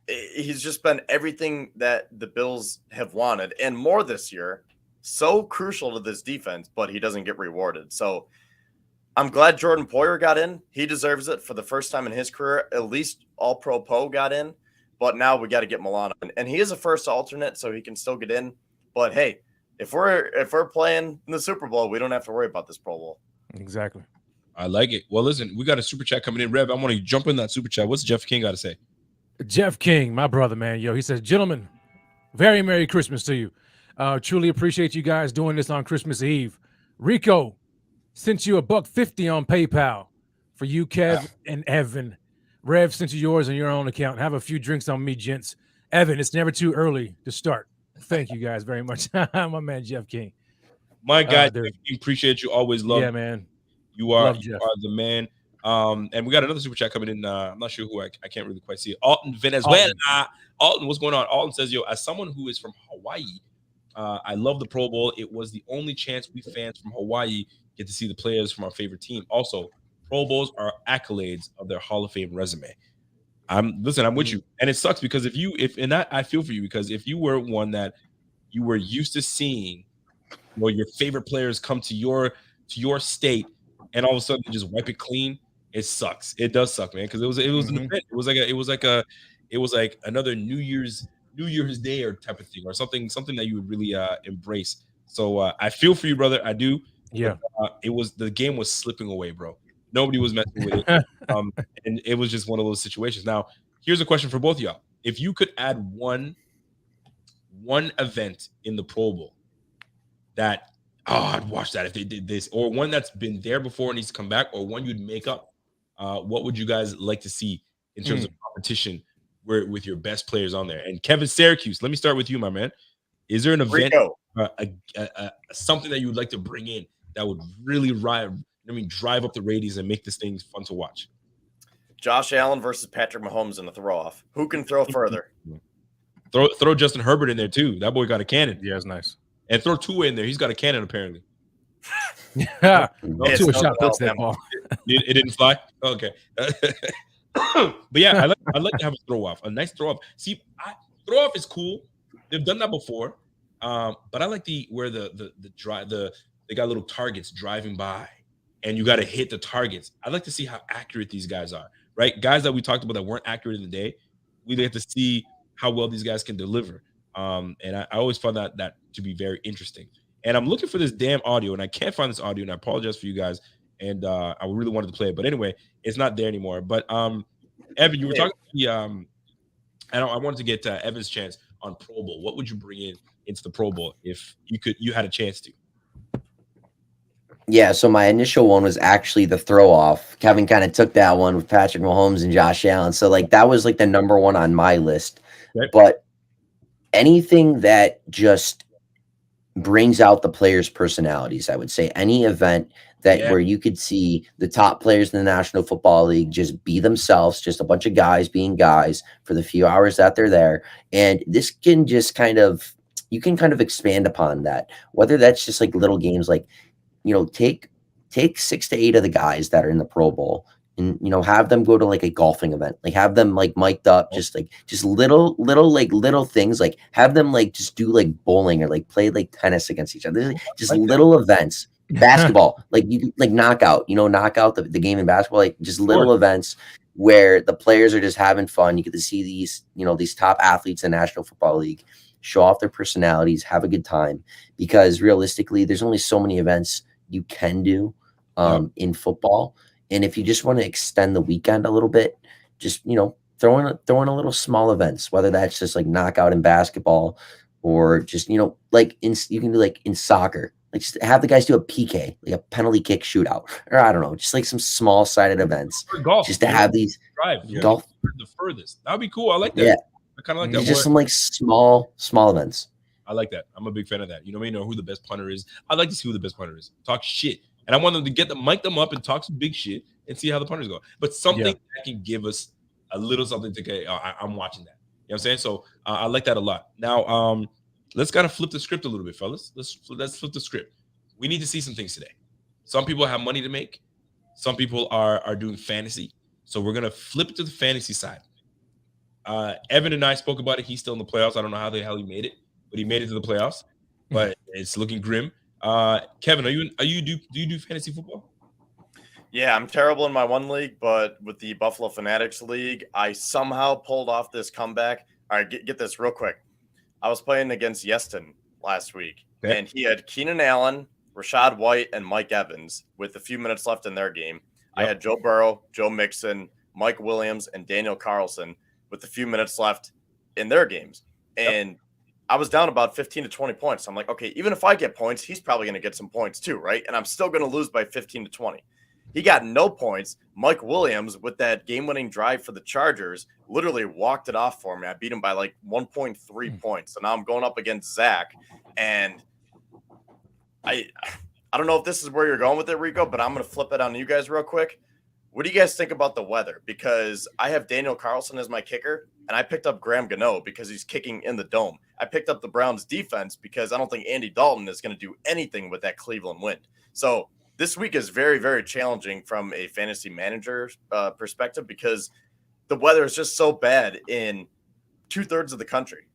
He's just been everything that the Bills have wanted and more this year. So crucial to this defense, but he doesn't get rewarded. So, I'm glad Jordan Poyer got in. He deserves it for the first time in his career. At least All-Pro Poe got in. But now we got to get Milano in. And he is a first alternate, so he can still get in. But hey, if we're playing in the Super Bowl, we don't have to worry about this Pro Bowl. Exactly. I like it. Well, listen, we got a super chat coming in. Rev, I want to jump in that super chat. What's Jeff King got to say? Jeff King, my brother, man. Yo, he says, gentlemen, very Merry Christmas to you. Truly appreciate you guys doing this on Christmas Eve. Rico sent you $1.50 on PayPal for you, Kev and Evan. Rev sent you yours on your own account. Have a few drinks on me, gents. Evan, it's never too early to start. Thank you guys very much. My man, Jeff King. My guy, dude. appreciate you. Always love. Yeah, man. You are Love Jeff. the man. And we got another super chat coming in. I'm not sure who I can't really quite see it. Alton Venezuela. Alton, what's going on? Alton says, yo, as someone who is from Hawaii, I love the Pro Bowl. It was the only chance we fans from Hawaii get to see the players from our favorite team. Also, Pro Bowls are accolades of their Hall of Fame resume. I'm with you. And it sucks because I feel for you because if you were one that you were used to seeing where your favorite players come to your state and all of a sudden just wipe it clean, it sucks. It does suck, man, because it was an event. It was like another New Year's Day or type of thing or something that you would really embrace. So I feel for you, brother. I do. Yeah. But, the game was slipping away, bro. Nobody was messing with it. And it was just one of those situations. Now, here's a question for both of y'all. If you could add one event in the Pro Bowl that, I'd watch that if they did this, or one that's been there before and needs to come back, or one you'd make up, what would you guys like to see in terms of competition with your best players on there? And Kevin Syracuse, let me start with you, my man. Is there an event, something that you would like to bring in that would really drive up the ratings and make this thing fun to watch? Josh Allen versus Patrick Mahomes in the throw-off. Who can throw further? Throw Justin Herbert in there too. That boy got a cannon. Yeah, it's nice. And throw Tua in there. He's got a cannon apparently. Yeah, Tua shot puts that ball. It didn't fly. Okay. But yeah, I like to have a throw off, a nice throw off. See, throw off is cool. They've done that before, but I like where they got little targets driving by, and you got to hit the targets. I'd like to see how accurate these guys are, right? Guys that we talked about that weren't accurate in the day, we have to see how well these guys can deliver. And I always found that to be very interesting. And I'm looking for this damn audio, and I can't find this audio, and I apologize for you guys. And I really wanted to play it, but anyway, it's not there anymore. But Evan, you were talking to I wanted to get Evan's chance on Pro Bowl. What would you bring into the Pro Bowl if you had a chance to? Yeah, so my initial one was actually the throw off. Kevin kind of took that one with Patrick Mahomes and Josh Allen. So like that was like the number one on my list. Right. But anything that just brings out the players' personalities, I would say any event that where you could see the top players in the National Football League just be themselves, just a bunch of guys being guys for the few hours that they're there. And this can just kind of, you can kind of expand upon that, whether that's just like little games like, take 6 to 8 of the guys that are in the Pro Bowl and have them go to like a golfing event, like have them like mic'd up, just little things, like have them like just do like bowling or like play like tennis against each other, just Like little events. Basketball, like you like knockout, knockout the game in basketball, like just little events where the players are just having fun. You get to see these top athletes in the National Football League show off their personalities, have a good time, because realistically, there's only so many events you can do in football. And if you just want to extend the weekend a little bit, just throw in a little small events, whether that's just like knockout in basketball or just like you can do like in soccer, like just have the guys do a PK, like a penalty kick shootout, or I don't know, just like some small sided events, For golf, just to have these golf the furthest. That'd be cool. I like that. Yeah, I kind of like that. just some like small events. I like that. I'm a big fan of that. You know what I mean? Or who the best punter is. I'd like to see who the best punter is. Talk shit. And I want them to mic them up and talk some big shit and see how the punters go. But something that can give us a little something to get. I'm watching that. You know what I'm saying? So I like that a lot. Now, let's kind of flip the script a little bit, fellas. Let's flip the script. We need to see some things today. Some people have money to make. Some people are doing fantasy. So we're going to flip it to the fantasy side. Evan and I spoke about it. He's still in the playoffs. I don't know how the hell he made it, but he made it to the playoffs. But it's looking grim. Kevin, do you do fantasy football? Yeah, I'm terrible in my one league, but with the Buffalo Fanatics League, I somehow pulled off this comeback. All right, get this real quick. I was playing against Yeston last week, and he had Keenan Allen, Rashad White, and Mike Evans with a few minutes left in their game. I had Joe Burrow, Joe Mixon, Mike Williams, and Daniel Carlson with a few minutes left in their games. And I was down about 15 to 20 points. I'm like, okay, even if I get points, he's probably going to get some points too, right? And I'm still going to lose by 15 to 20. He got no points. Mike Williams, with that game-winning drive for the Chargers, literally walked it off for me. I beat him by like 1.3 points. So now I'm going up against Zach. And I don't know if this is where you're going with it, Rico, but I'm going to flip it on you guys real quick. What do you guys think about the weather? Because I have Daniel Carlson as my kicker, and I picked up Graham Gano because he's kicking in the dome. I picked up the Browns defense because I don't think Andy Dalton is going to do anything with that Cleveland wind. So this week is very, very challenging from a fantasy manager perspective because the weather is just so bad in 2/3 of the country.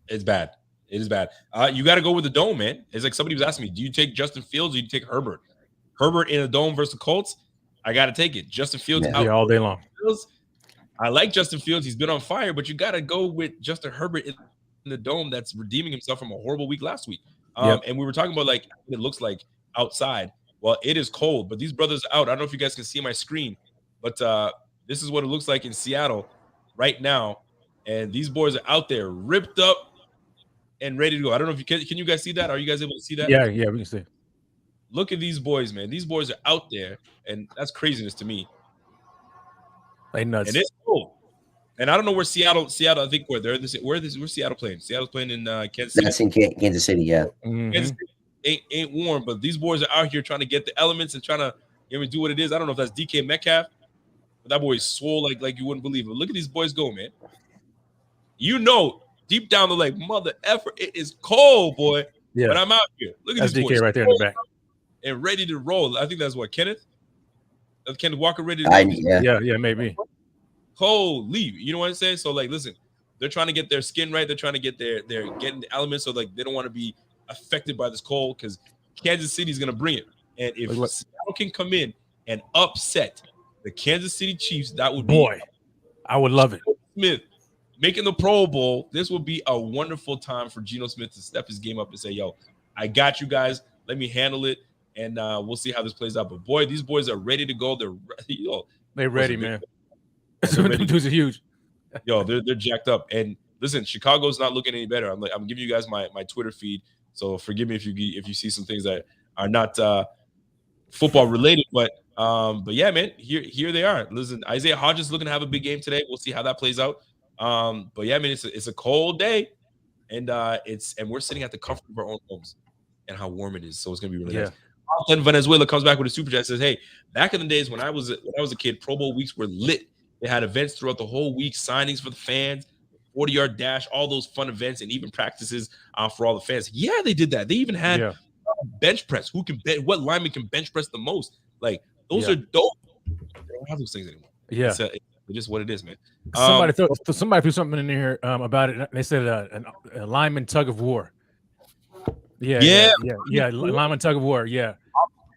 It's bad. It is bad. You got to go with the dome, man. It's like somebody was asking me, do you take Justin Fields or do you take Herbert? Herbert in a dome versus the Colts, I got to take it. Justin Fields out all day long. I like Justin Fields. He's been on fire, but you got to go with Justin Herbert in the dome that's redeeming himself from a horrible week last week. And we were talking about like what it looks like outside. Well, it is cold, but these brothers are out. I don't know if you guys can see my screen, but this is what it looks like in Seattle right now. And these boys are out there ripped up and ready to go. I don't know if you can you guys see that? Are you guys able to see that? Yeah, we can see. Look at these boys, man. These boys are out there, and that's craziness to me. They nuts. And it's cold. And I don't know where Seattle. I think where's Seattle playing? Seattle's playing in Kansas City. That's in Kansas City, yeah. Kansas City ain't warm, but these boys are out here trying to get the elements and trying to do what it is. I don't know if that's DK Metcalf, but that boy is swole like you wouldn't believe it. Look at these boys go, man. Deep down the leg, mother effer, it is cold, boy. Yeah. But I'm out here. Look at that's these DK boys right there in the back. And ready to roll. I think that's what, Kenneth? Kenneth Walker ready to roll? Yeah, maybe. Holy, you know what I'm saying? So, like, listen, they're trying to get their skin right. They're trying to get they're getting the elements. So, like, they don't want to be affected by this cold because Kansas City is going to bring it. And if Seattle can come in and upset the Kansas City Chiefs, that would be I would love it. Smith making the Pro Bowl. This would be a wonderful time for Geno Smith to step his game up and say, yo, I got you guys. Let me handle it. And we'll see how this plays out. But boy, these boys are ready to go. They're ready, man. Them dudes are huge. Yo, they're jacked up. And listen, Chicago's not looking any better. I'm giving you guys my Twitter feed. So forgive me if you see some things that are not football related, but yeah, man, here they are. Listen, Isaiah Hodgins looking to have a big game today. We'll see how that plays out. But yeah, man, it's a cold day, and we're sitting at the comfort of our own homes, and how warm it is. So it's gonna be really nice. Then Venezuela comes back with a super chat. Says, "Hey, back in the days when I was a kid, Pro Bowl weeks were lit. They had events throughout the whole week, signings for the fans, 40-yard dash, all those fun events, and even practices for all the fans. Yeah, they did that. They even had bench press. What lineman can bench press the most? Like those are dope. They don't have those things anymore. Yeah, it's just what it is, man. Somebody threw something in here about it. They said a lineman tug of war. Yeah. Lineman tug of war. Yeah,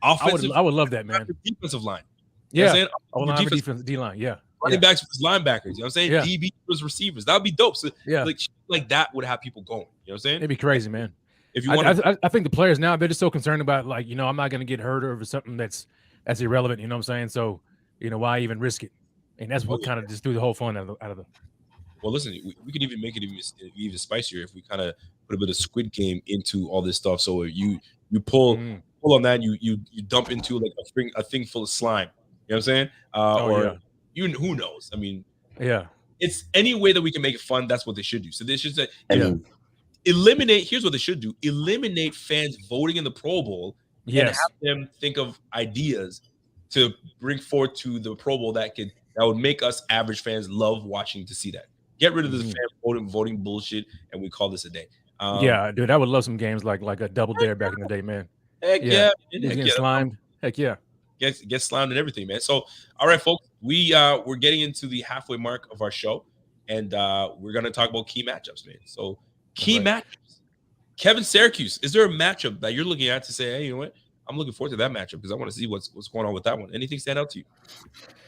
offensive. I would love that, man. Defensive line. Yeah, you know defense D line. Yeah, running backs versus linebackers. You know what I'm saying? Yeah. DB versus receivers. That would be dope. So yeah, like that would have people going. You know what I'm saying? It'd be crazy, man. If you want, I think the players now they're just so concerned about like I'm not going to get hurt over something that's irrelevant. You know what I'm saying? So why even risk it? And that's what kind of just threw the whole fun out of the. Well, listen, we could even make it even spicier if we kind of put a bit of Squid Game into all this stuff. So you pull on that, you dump into like a thing full of slime. You know what I'm saying? Who knows? I mean, it's any way that we can make it fun. That's what they should do. So they should say, eliminate. Here's what they should do: eliminate fans voting in the Pro Bowl and have them think of ideas to bring forth to the Pro Bowl that would make us average fans love watching to see that. Get rid of the fan voting bullshit, and we call this a day. Dude, I would love some games like a double dare back in the day, man. Heck yeah. Getting slimed. Heck yeah. Get slimed and everything, man. So, all right, folks, we're getting into the halfway mark of our show, and we're gonna talk about key matchups, man. So, matchups. Kevin Syracuse, is there a matchup that you're looking at to say, hey, you know what? I'm looking forward to that matchup because I want to see what's going on with that one. Anything stand out to you?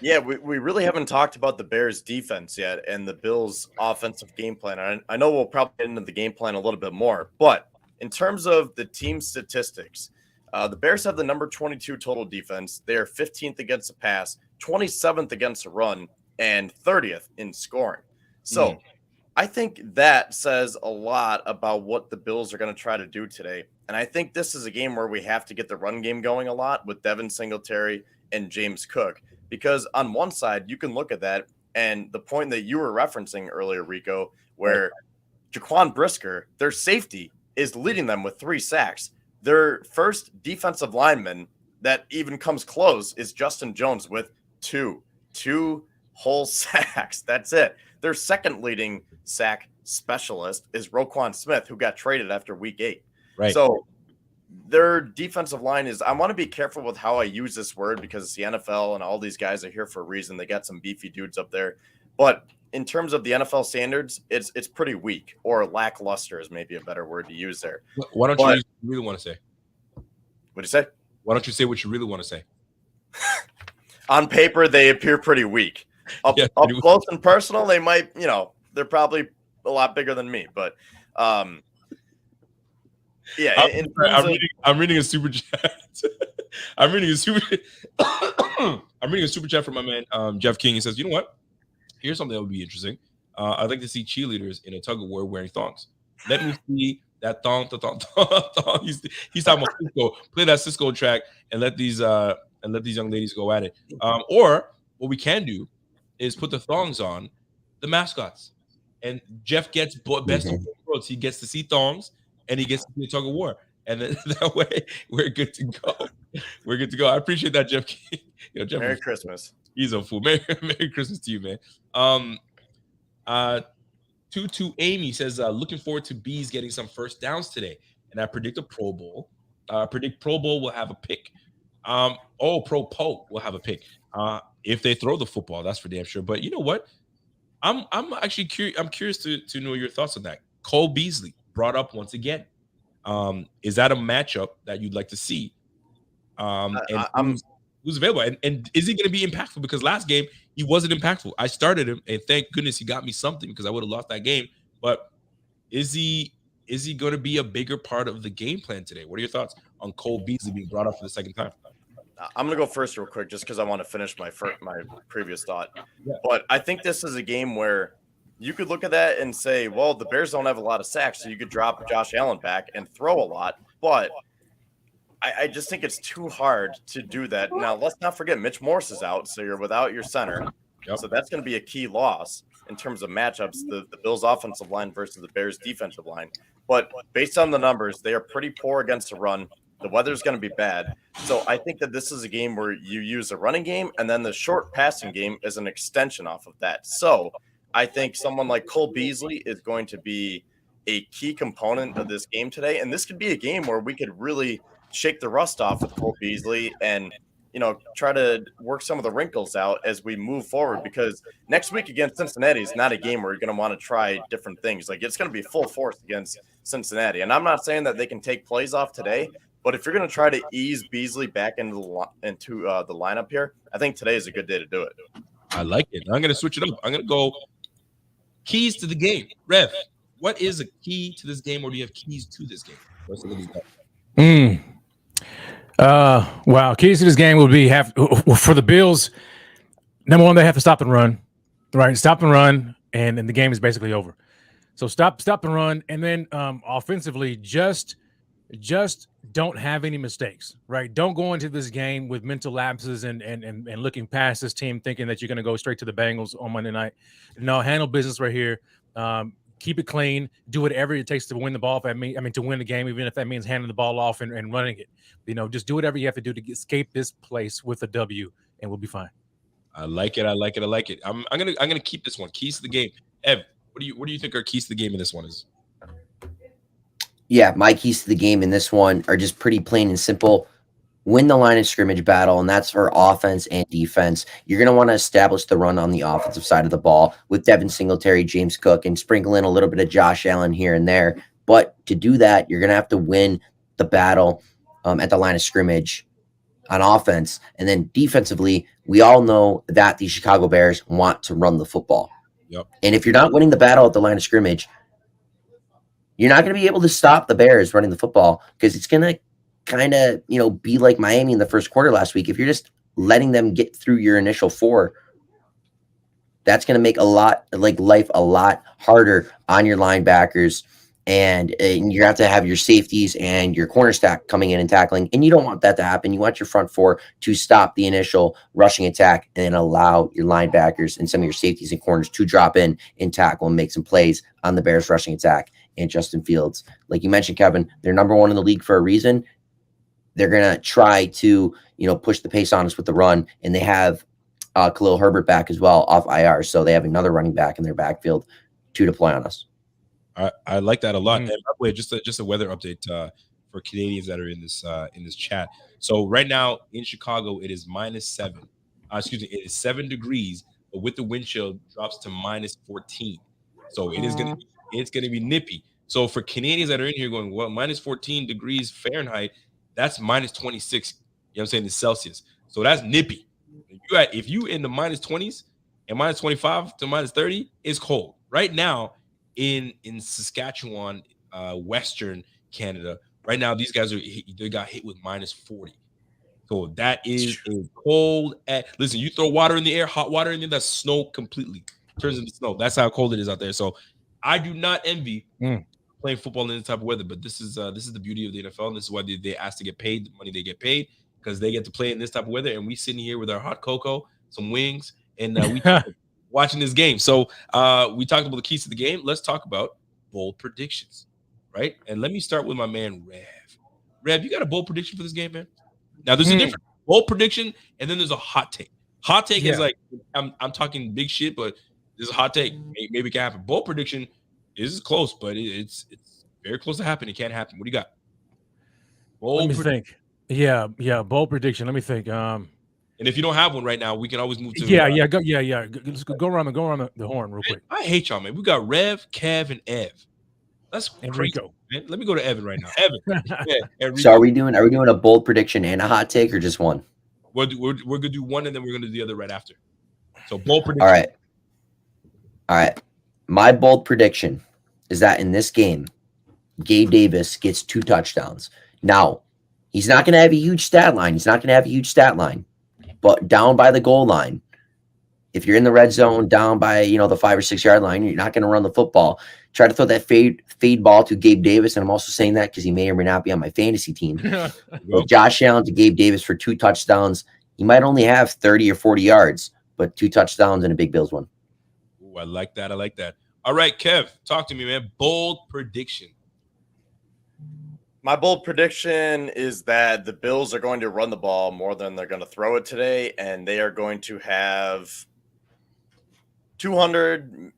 Yeah, we really haven't talked about the Bears defense yet and the Bills offensive game plan. I know we'll probably get into the game plan a little bit more, but in terms of the team statistics, the Bears have the number 22 total defense. They are 15th against the pass, 27th against the run, and 30th in scoring. So I think that says a lot about what the Bills are going to try to do today. And I think this is a game where we have to get the run game going a lot with Devin Singletary and James Cook. Because on one side, you can look at that, and the point that you were referencing earlier, Rico, where Jaquan Brisker, their safety, is leading them with 3 sacks. Their first defensive lineman that even comes close is Justin Jones with 2 whole sacks. That's it. Their second leading sack specialist is Roquan Smith, who got traded after week 8. Right. So their defensive line is, I want to be careful with how I use this word because it's the NFL and all these guys are here for a reason. They got some beefy dudes up there. But in terms of the NFL standards, it's pretty weak, or lackluster is maybe a better word to use there. Why don't you really want to say? What do you say? Why don't you say what you really want to say? On paper, they appear pretty weak. Up close and personal, they might, they're probably a lot bigger than me. But I'm reading a super chat. I'm reading a super chat from my man Jeff King. He says, "You know what? Here's something that would be interesting. I'd like to see cheerleaders in a tug of war wearing thongs. Let me see that thong. He's talking about Cisco. Play that Cisco track and let these young ladies go at it. Or what we can do is put the thongs on the mascots, and Jeff gets best of both worlds. He gets to see thongs." And he gets to be a tug of war. And then that way, we're good to go. We're good to go. I appreciate that, Jeff. Jeff, Merry Christmas. He's a fool. Merry Christmas to you, man. To Amy says, looking forward to Bees getting some first downs today. And I predict a Pro Bowl. Pro Bowl will have a pick. Pro Pope will have a pick. If they throw the football, that's for damn sure. But you know what? I'm actually curious. I'm curious to know your thoughts on that. Cole Beasley brought up once again. Is that a matchup that you'd like to see? Who's available? And is he going to be impactful? Because last game, he wasn't impactful. I started him, and thank goodness he got me something because I would have lost that game. But is he going to be a bigger part of the game plan today? What are your thoughts on Cole Beasley being brought up for the second time? I'm going to go first real quick just because I want to finish my previous thought. Yeah. But I think this is a game where you could look at that and say, well, the Bears don't have a lot of sacks, so you could drop Josh Allen back and throw a lot. But I just think it's too hard to do that. Now, let's not forget Mitch Morse is out, so you're without your center. Yep. So that's going to be a key loss in terms of matchups, the Bills' offensive line versus the Bears' defensive line. But based on the numbers, they are pretty poor against the run. The weather's going to be bad. So I think that this is a game where you use a running game, and then the short passing game is an extension off of that. So I think someone like Cole Beasley is going to be a key component of this game today. And this could be a game where we could really shake the rust off with Cole Beasley and, try to work some of the wrinkles out as we move forward, because next week against Cincinnati is not a game where you're going to want to try different things. Like, it's going to be full force against Cincinnati. And I'm not saying that they can take plays off today, but if you're going to try to ease Beasley back into the lineup here, I think today is a good day to do it. I like it. I'm going to switch it up. I'm going to go keys to the game. Rev, what is a key to this game, or do you have keys to this game? Let's look at these. Wow. Keys to this game would be for the Bills. Number one, they have to stop and run, right? Stop and run, and the game is basically over. So stop and run, and then offensively, just don't have any mistakes, right? Don't go into this game with mental lapses and looking past this team, thinking that you're going to go straight to the Bengals on Monday night. No, handle business right here. Keep it clean. Do whatever it takes to win the ball. To win the game, even if that means handing the ball off and running it. Just do whatever you have to do to escape this place with a W, and we'll be fine. I like it. I'm gonna keep this one. Keys to the game. Ev, what do you think our keys to the game in this one is? Yeah, my keys to the game in this one are just pretty plain and simple. Win the line of scrimmage battle, and that's for offense and defense. You're going to want to establish the run on the offensive side of the ball with Devin Singletary, James Cook, and sprinkle in a little bit of Josh Allen here and there. But to do that, you're going to have to win the battle at the line of scrimmage on offense. And then defensively, we all know that the Chicago Bears want to run the football. Yep. And if you're not winning the battle at the line of scrimmage, you're not going to be able to stop the Bears running the football, because it's going to kind of, be like Miami in the first quarter last week. If you're just letting them get through your initial four, that's going to make life a lot harder on your linebackers. And you have to have your safeties and your corner stack coming in and tackling. And you don't want that to happen. You want your front four to stop the initial rushing attack and allow your linebackers and some of your safeties and corners to drop in and tackle and make some plays on the Bears rushing attack and Justin Fields. Like you mentioned, Kevin, they're number one in the league for a reason. They're going to try to, push the pace on us with the run. And they have Khalil Herbert back as well off IR. So they have another running back in their backfield to deploy on us. I like that a lot. And by the way, just a weather update for Canadians that are in this chat. So right now in Chicago, it is -7. It is 7 degrees, but with the wind chill drops to -14. So it's gonna be nippy. So for Canadians that are in here going, well, -14 degrees Fahrenheit, that's -26. You know what I'm saying, in Celsius. So that's nippy. If you in the -20s and -25 to -30, it's cold. Right now in Saskatchewan, Western Canada, right now these guys they got hit with -40. So that is cold. Listen, you throw water in the air, hot water in there, that's snow completely. Turns into snow. That's how cold it is out there. So I do not envy playing football in this type of weather, but this is the beauty of the NFL, and this is why they ask to get paid the money they get paid, because they get to play in this type of weather, and we sitting here with our hot cocoa, some wings, and we watching this game. So we talked about the keys to the game. Let's talk about bold predictions, right? And let me start with my man Rev. Rev, you got a bold prediction for this game, man? Now there's a different bold prediction, and then there's a hot take. Hot take is like I'm talking big shit, but there's a hot take. Maybe it can happen. Bold prediction is close, but it's very close to happen. It can't happen. What do you got? Let me think. Yeah, bold prediction. Let me think. And if you don't have one right now, we can always move to Let's go around the horn real quick. I hate y'all, man. We got Rev, Kev, and Ev. That's crazy, man. Let me go to Evan right now. Evan. So are we doing a bold prediction and a hot take, or just one? We're gonna do one, and then we're gonna do the other right after. So bold prediction. All right. My bold prediction is that in this game, Gabe Davis gets 2 touchdowns. Now, he's not going to have a huge stat line. But down by the goal line, If you're in the red zone down by, the 5 or 6 yard line, you're not going to run the football. Try to throw that fade ball to Gabe Davis. And I'm also saying that because he may or may not be on my fantasy team. Well, Josh Allen to Gabe Davis for 2 touchdowns. He might only have 30 or 40 yards, but 2 touchdowns and a big Bills one. Ooh, I like that. All right, Kev, talk to me, man. Bold prediction. My bold prediction is that the Bills are going to run the ball more than they're going to throw it today, and they are going to have 200,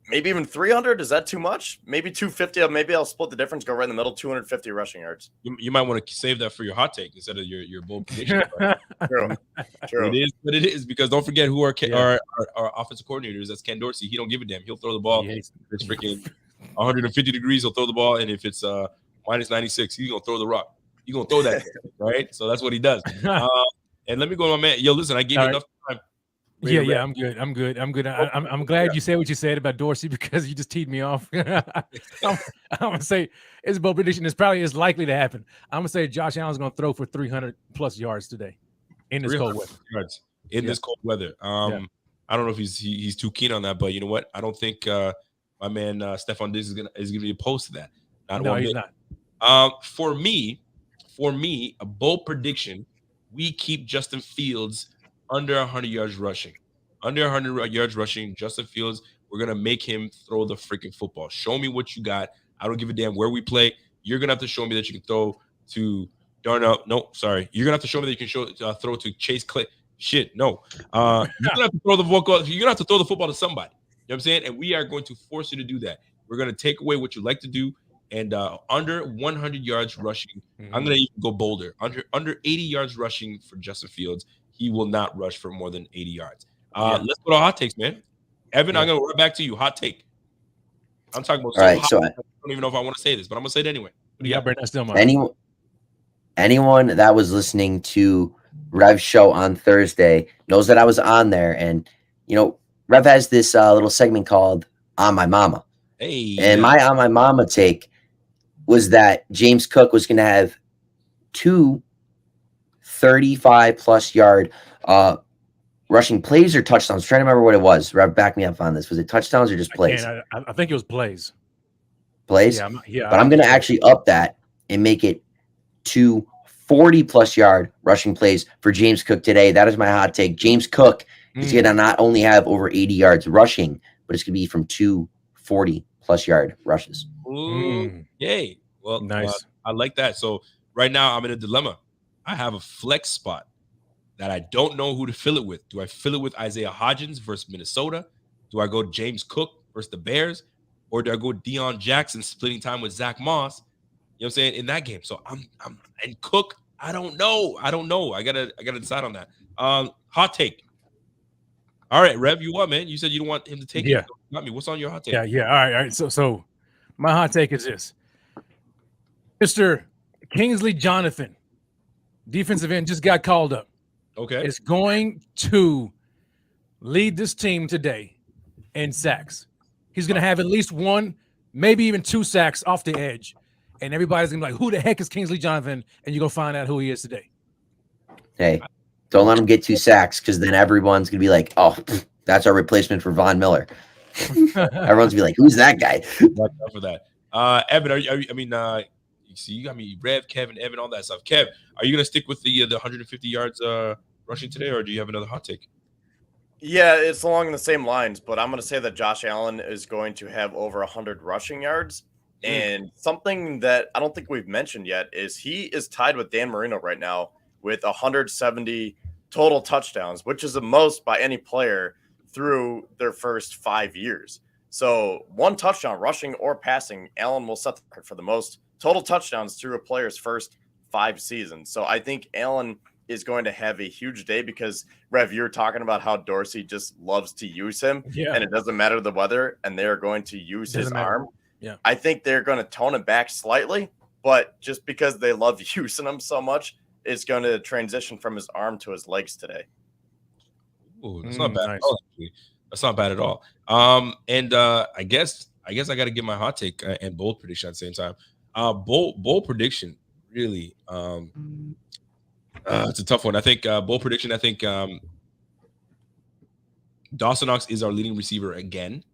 maybe even 300. Is that too much? Maybe 250. Maybe I'll split the difference, go right in the middle, 250 rushing yards. You might want to save that for your hot take instead of your bold prediction. True. It is what it is, because don't forget who our offensive coordinator is. That's Ken Dorsey. He don't give a damn. He'll throw the ball. If it's freaking 150 degrees, he'll throw the ball, and if it's minus 96, he's gonna throw the rock. He's gonna throw that, right? So that's what he does. And let me go to my man. Yo, listen, I gave you enough time. Yeah, I'm good. I'm glad you said what you said about Dorsey, because you just teed me off. I'm gonna say his bold prediction is probably as likely to happen. I'm gonna say Josh Allen's gonna throw for 300 plus yards today in this cold weather. This cold weather. I don't know if he's too keen on that, but you know what? I don't think my man Stephon Diggs is gonna be opposed to that. No, he's not. For me, a bold prediction: we keep Justin Fields under 100 yards rushing. Under 100 yards rushing, Justin Fields, we're going to make him throw the freaking football. Show me what you got. I don't give a damn where we play. You're going to have to show me that you can throw to Darnell. No, sorry. You're going to have to show me that you can throw to Chase Clay. Shit, no. You're going to have to throw the football. You're going to have to throw the football to somebody. You know what I'm saying? And we are going to force you to do that. We're going to take away what you like to do. And under 100 yards rushing, I'm going to even go bolder. Under 80 yards rushing for Justin Fields. He will not rush for more than 80 yards. Let's go to hot takes, man. Evan, I'm going to right back to you. Hot take. I'm talking about. I don't even know if I want to say this, but I'm going to say it anyway. Anyone that was listening to Rev's show on Thursday knows that I was on there. And, Rev has this little segment called On My Mama. Hey. And my On My Mama take was that James Cook was going to have 2 35-plus yard rushing plays or touchdowns. I'm trying to remember what it was. Rev, back me up on this. Was it touchdowns or just plays? I think it was plays. Plays? Yeah. But I'm going to actually up that and make it 2 40-plus yard rushing plays for James Cook today. That is my hot take. James Cook is going to not only have over 80 yards rushing, but it's going to be from 2 40-plus yard rushes. Ooh, yay. Well, nice. I like that. So right now I'm in a dilemma. I have a flex spot that I don't know who to fill it with. Do I fill it with Isaiah Hodgins versus Minnesota? Do I go James Cook versus the Bears? Or do I go Deion Jackson splitting time with Zach Moss? You know what I'm saying? In that game. So I'm and Cook, I don't know. I gotta decide on that. Hot take. All right, Rev, you what, man? You said you don't want him to take it. Not me. What's on your hot take? Yeah. All right. So my hot take is this. Mr. Kingsley Jonathan, defensive end, just got called up. Okay. Is going to lead this team today in sacks. He's going to have at least 1, maybe even 2 sacks off the edge. And everybody's going to be like, who the heck is Kingsley Jonathan? And you're going to find out who he is today. Hey, don't let him get 2 sacks, because then everyone's going to be like, oh, that's our replacement for Von Miller. Everyone's going to be like, who's that guy? For that. Evan, you see, you got me, Rev, Kevin, Evan, all that stuff. Kev, are you going to stick with the 150 yards rushing today, or do you have another hot take? Yeah, it's along the same lines, but I'm going to say that Josh Allen is going to have over 100 rushing yards. And something that I don't think we've mentioned yet is he is tied with Dan Marino right now with 170 total touchdowns, which is the most by any player through their first 5 years. So 1 touchdown, rushing or passing, Allen will set the record for the most total touchdowns through a player's first 5 seasons. So I think Allen is going to have a huge day because, Rev, you're talking about how Dorsey just loves to use him, and it doesn't matter the weather, and they're going to use his arm. Yeah, I think they're going to tone it back slightly, but just because they love using him so much, it's going to transition from his arm to his legs today. Ooh, that's not bad at all. Actually. That's not bad at all. I guess I got to give my hot take and bold prediction at the same time. Bold prediction, really. It's a tough one. I think bold prediction. I think Dawson Knox is our leading receiver again.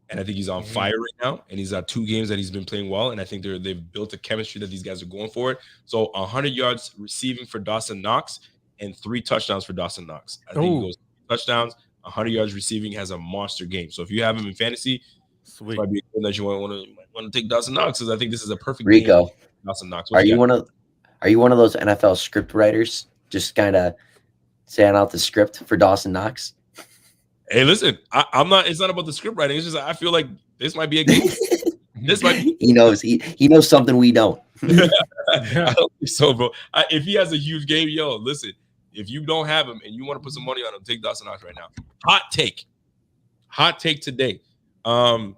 And I think he's on fire right now. And he's got 2 games that he's been playing well. And I think they've built a chemistry that these guys are going for it. So 100 yards receiving for Dawson Knox and 3 touchdowns for Dawson Knox. I think he goes 3 touchdowns, 100 yards receiving, has a monster game. So if you have him in fantasy, Sweet. might be a game that you want to take Dawson Knox, because I think this is a perfect Rico. game. Dawson Knox. Are you one of those NFL script writers? Just kind of saying out the script for Dawson Knox? Hey, listen, I'm not. It's not about the script writing. It's just I feel like this might be a game. This might be. He knows something we don't. I don't think so, bro. If he has a huge game, yo, listen. If you don't have him and you want to put some money on him, take Dawson Knox right now. Hot take today. The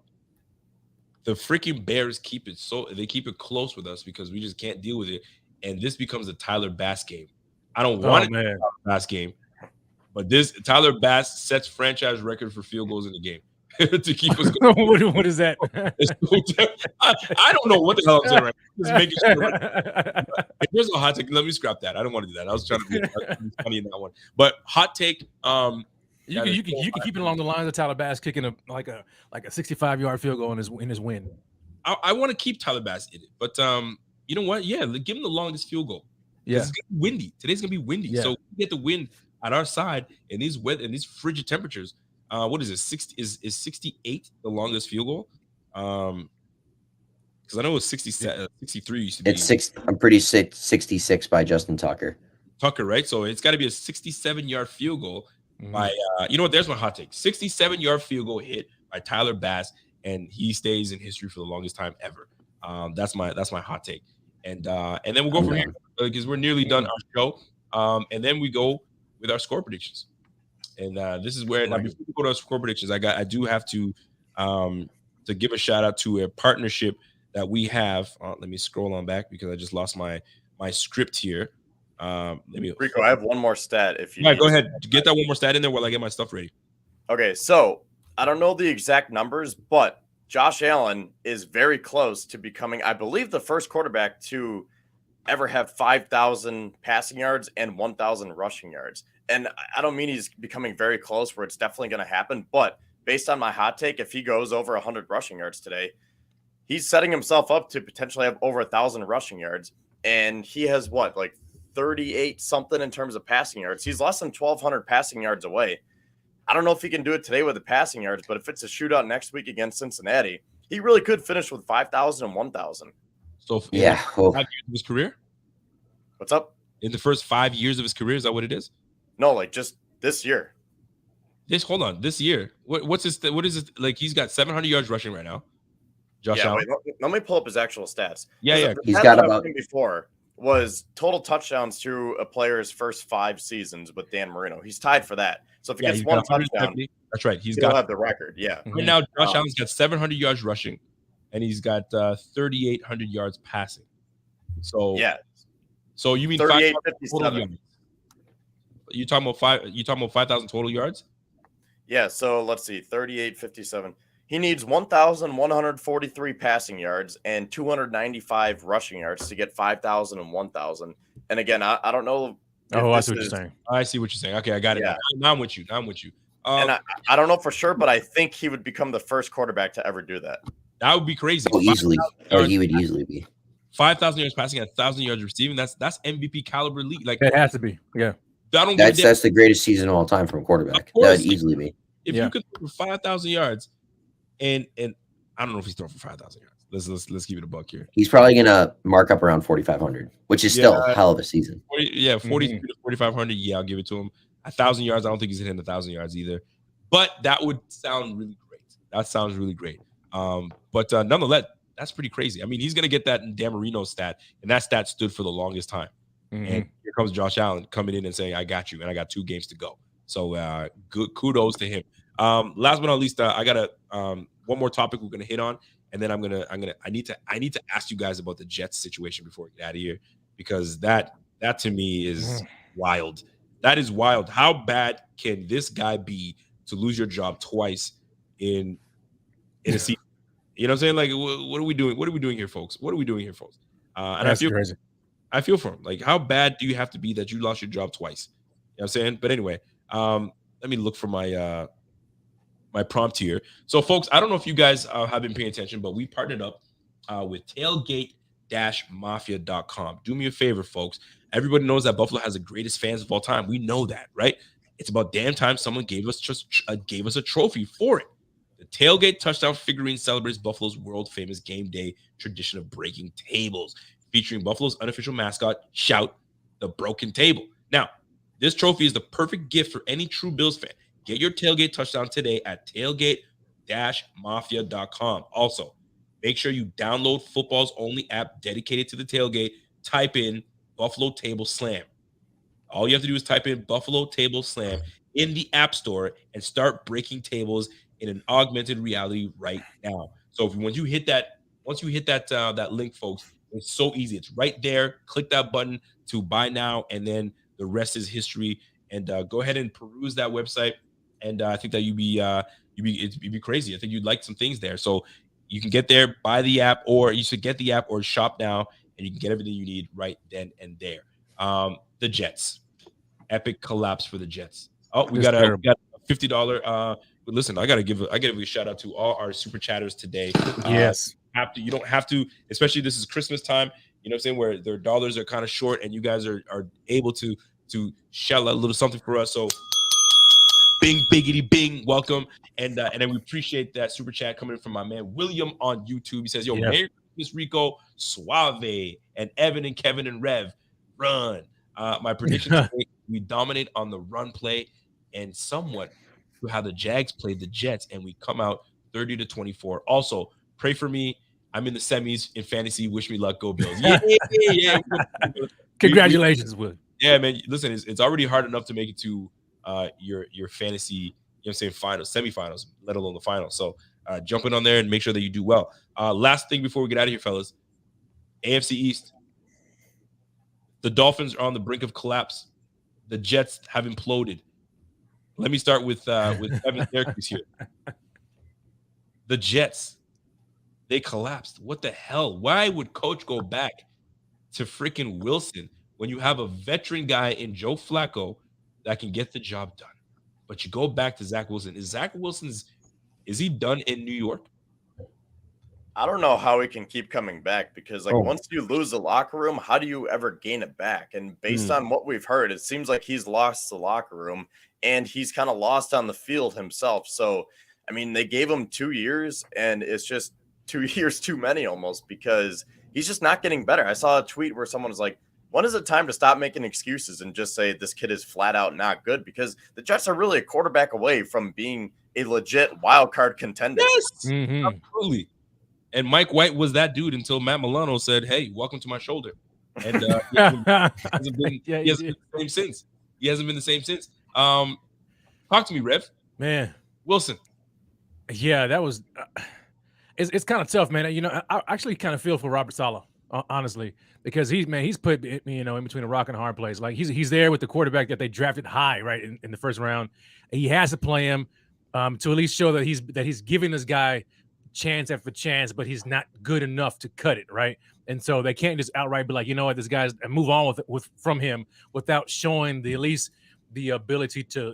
freaking Bears keep it close with us because we just can't deal with it, and this becomes a Tyler Bass game. I don't want it to be a Tyler Bass game. But this Tyler Bass sets franchise record for field goals in the game to keep us going. What is that? I don't know what the hell I'm saying right now. Just making sure. If there's a hot take, let me scrap that. I don't want to do that. I was trying to be funny in that one. But hot take. You can keep it along the lines of Tyler Bass kicking a 65-yard field goal in his win. I want to keep Tyler Bass in it, but you know what? Yeah, give him the longest field goal. Yeah, it's gonna be windy. Today's gonna be windy, so we get the wind at our side in these frigid temperatures. What is it? 60 is 68 the longest field goal? Because I know it was 63 used to be. It's 6. I'm pretty 66 by Justin Tucker, right? So it's got to be a 67-yard field goal by you know what? There's my hot take: 67-yard field goal hit by Tyler Bass, and he stays in history for the longest time ever. That's my hot take, and then we'll go from here because we're nearly done our show. And then we go with our score predictions, and this is where now before we go to our score predictions, I do have to give a shout out to a partnership that we have. Let me scroll on back because I just lost my script here. Rico, I have one more stat. If you go ahead, get that one more stat in there while I get my stuff ready. Okay, so I don't know the exact numbers, but Josh Allen is very close to becoming, I believe, the first quarterback to ever have 5,000 passing yards and 1,000 rushing yards. And I don't mean he's becoming very close where it's definitely going to happen, but based on my hot take, if he goes over 100 rushing yards today, he's setting himself up to potentially have over 1,000 rushing yards. And he has 38 something in terms of passing yards. He's less than 1,200 passing yards away. I don't know if he can do it today with the passing yards, but if it's a shootout next week against Cincinnati, he really could finish with 5,000 and 1,000. So 5 years of his career? What's up? In the first 5 years of his career, is that what it is? No, just this year. Hold on, this year. What is it? Like, he's got 700 yards rushing right now. Josh Allen. Wait, let me pull up his actual stats. Yeah. He's got about before was total touchdowns through a player's first 5 seasons with Dan Marino. He's tied for that. So if he gets one touchdown, that's right. He'll have the record. Yeah. Right now, Josh Allen's got 700 yards rushing, and he's got 3,800 yards passing. So So you mean 5,000 total yards? You talking about 5,000 total yards? Yeah. So let's see, 3,857. He needs 1,143 passing yards and 295 rushing yards to get 5,000 and 1,000. And again, I don't know. I see what you're saying. I see what you're saying. Okay, I got it. Yeah. Now I'm with you. And I don't know for sure, but I think he would become the first quarterback to ever do that. That would be crazy. Easily. He would easily be. 5,000 yards passing and 1,000 yards receiving. That's MVP caliber league. Like, it has to be. Yeah. That's the greatest season of all time from a quarterback. That would easily be. If you could throw for 5,000 yards, and I don't know if he's throwing for 5,000 yards. Let's keep it a buck here. He's probably gonna mark up around 4,500, which is still a hell of a season. 43 to 4,500. Yeah, I'll give it to him. 1,000 yards. I don't think he's hitting 1,000 yards either. But that would sound really great. That sounds really great. But nonetheless, that's pretty crazy. I mean, he's gonna get that in Dan Marino stat, and that stat stood for the longest time. And here comes Josh Allen coming in and saying, "I got you," and I got 2 games to go. So good kudos to him. Last but not least, I got one more topic we're gonna hit on, and then I need to ask you guys about the Jets situation before we get out of here, because that to me is wild. That is wild. How bad can this guy be to lose your job twice in a season? You know what I'm saying? Like, what are we doing? What are we doing here, folks? What are we doing here, folks? And that's crazy. I feel for him. Like, how bad do you have to be that you lost your job twice? You know what I'm saying? But anyway, let me look for my my prompt here. So, folks, I don't know if you guys have been paying attention, but we partnered up with Tailgate-Mafia.com. Do me a favor, folks. Everybody knows that Buffalo has the greatest fans of all time. We know that, right? It's about damn time someone gave us a trophy for it. The Tailgate touchdown figurine celebrates Buffalo's world-famous game day tradition of breaking tables, featuring Buffalo's unofficial mascot, Shout, the broken table. Now, this trophy is the perfect gift for any true Bills fan. Get your Tailgate touchdown today at Tailgate-Mafia.com. Also, make sure you download football's only app dedicated to the Tailgate. Type in Buffalo Table Slam. All you have to do is type in Buffalo Table Slam in the App Store and start breaking tables in an augmented reality right now. So once you hit that link, folks, it's so easy. It's right there. Click that button to buy now, and then the rest is history. And go ahead and peruse that website. And I think that you'd be crazy. I think you'd like some things there. So you can get there, buy the app, or you should get the app or shop now, and you can get everything you need right then and there. The Jets, epic collapse for the Jets. Oh, we got a $50. Listen, I gotta give a shout out to all our super chatters today. Yes, you don't have to, especially this is Christmas time. You know what I'm saying, where their dollars are kind of short, and you guys are able to shell out a little something for us. So bing, biggity, bing, welcome. And then we appreciate that super chat coming from my man William on YouTube. He says, yo, Merry Christmas, Rico, Suave, and Evan and Kevin and Rev, run. My prediction today, we dominate on the run play and somewhat to how the Jags played the Jets, and we come out 30-24. Also, pray for me. I'm in the semis in fantasy. Wish me luck. Go Bills. Yeah. Congratulations, Will. Yeah, man. Listen, it's already hard enough to make it to your fantasy, you know what I'm saying, semifinals, let alone the finals. So jump in on there and make sure that you do well. Last thing before we get out of here, fellas. AFC East. The Dolphins are on the brink of collapse. The Jets have imploded. Let me start with Evan Syracuse here. The Jets, they collapsed. What the hell? Why would coach go back to freaking Wilson when you have a veteran guy in Joe Flacco that can get the job done? But you go back to Zach Wilson. Is he done in New York? I don't know how he can keep coming back because, once you lose the locker room, how do you ever gain it back? And based on what we've heard, it seems like he's lost the locker room and he's kind of lost on the field himself. So, I mean, they gave him 2 years, and it's just 2 years too many almost because he's just not getting better. I saw a tweet where someone was like, when is it time to stop making excuses and just say this kid is flat out not good? Because the Jets are really a quarterback away from being a legit wild card contender. Yes, absolutely. And Mike White was that dude until Matt Milano said, "Hey, welcome to my shoulder." And he hasn't been the same since. He hasn't been the same since. Talk to me, Rev. Man, Wilson. Yeah, that was. It's kind of tough, man. You know, I actually kind of feel for Robert Saleh, honestly, because he's put in between a rock and a hard place. Like he's there with the quarterback that they drafted high, right, in the first round. He has to play him to at least show that he's giving this guy chance after chance, but he's not good enough to cut it, right? And so they can't just outright be like, you know what, this guy's, and move on from him without showing at least the ability to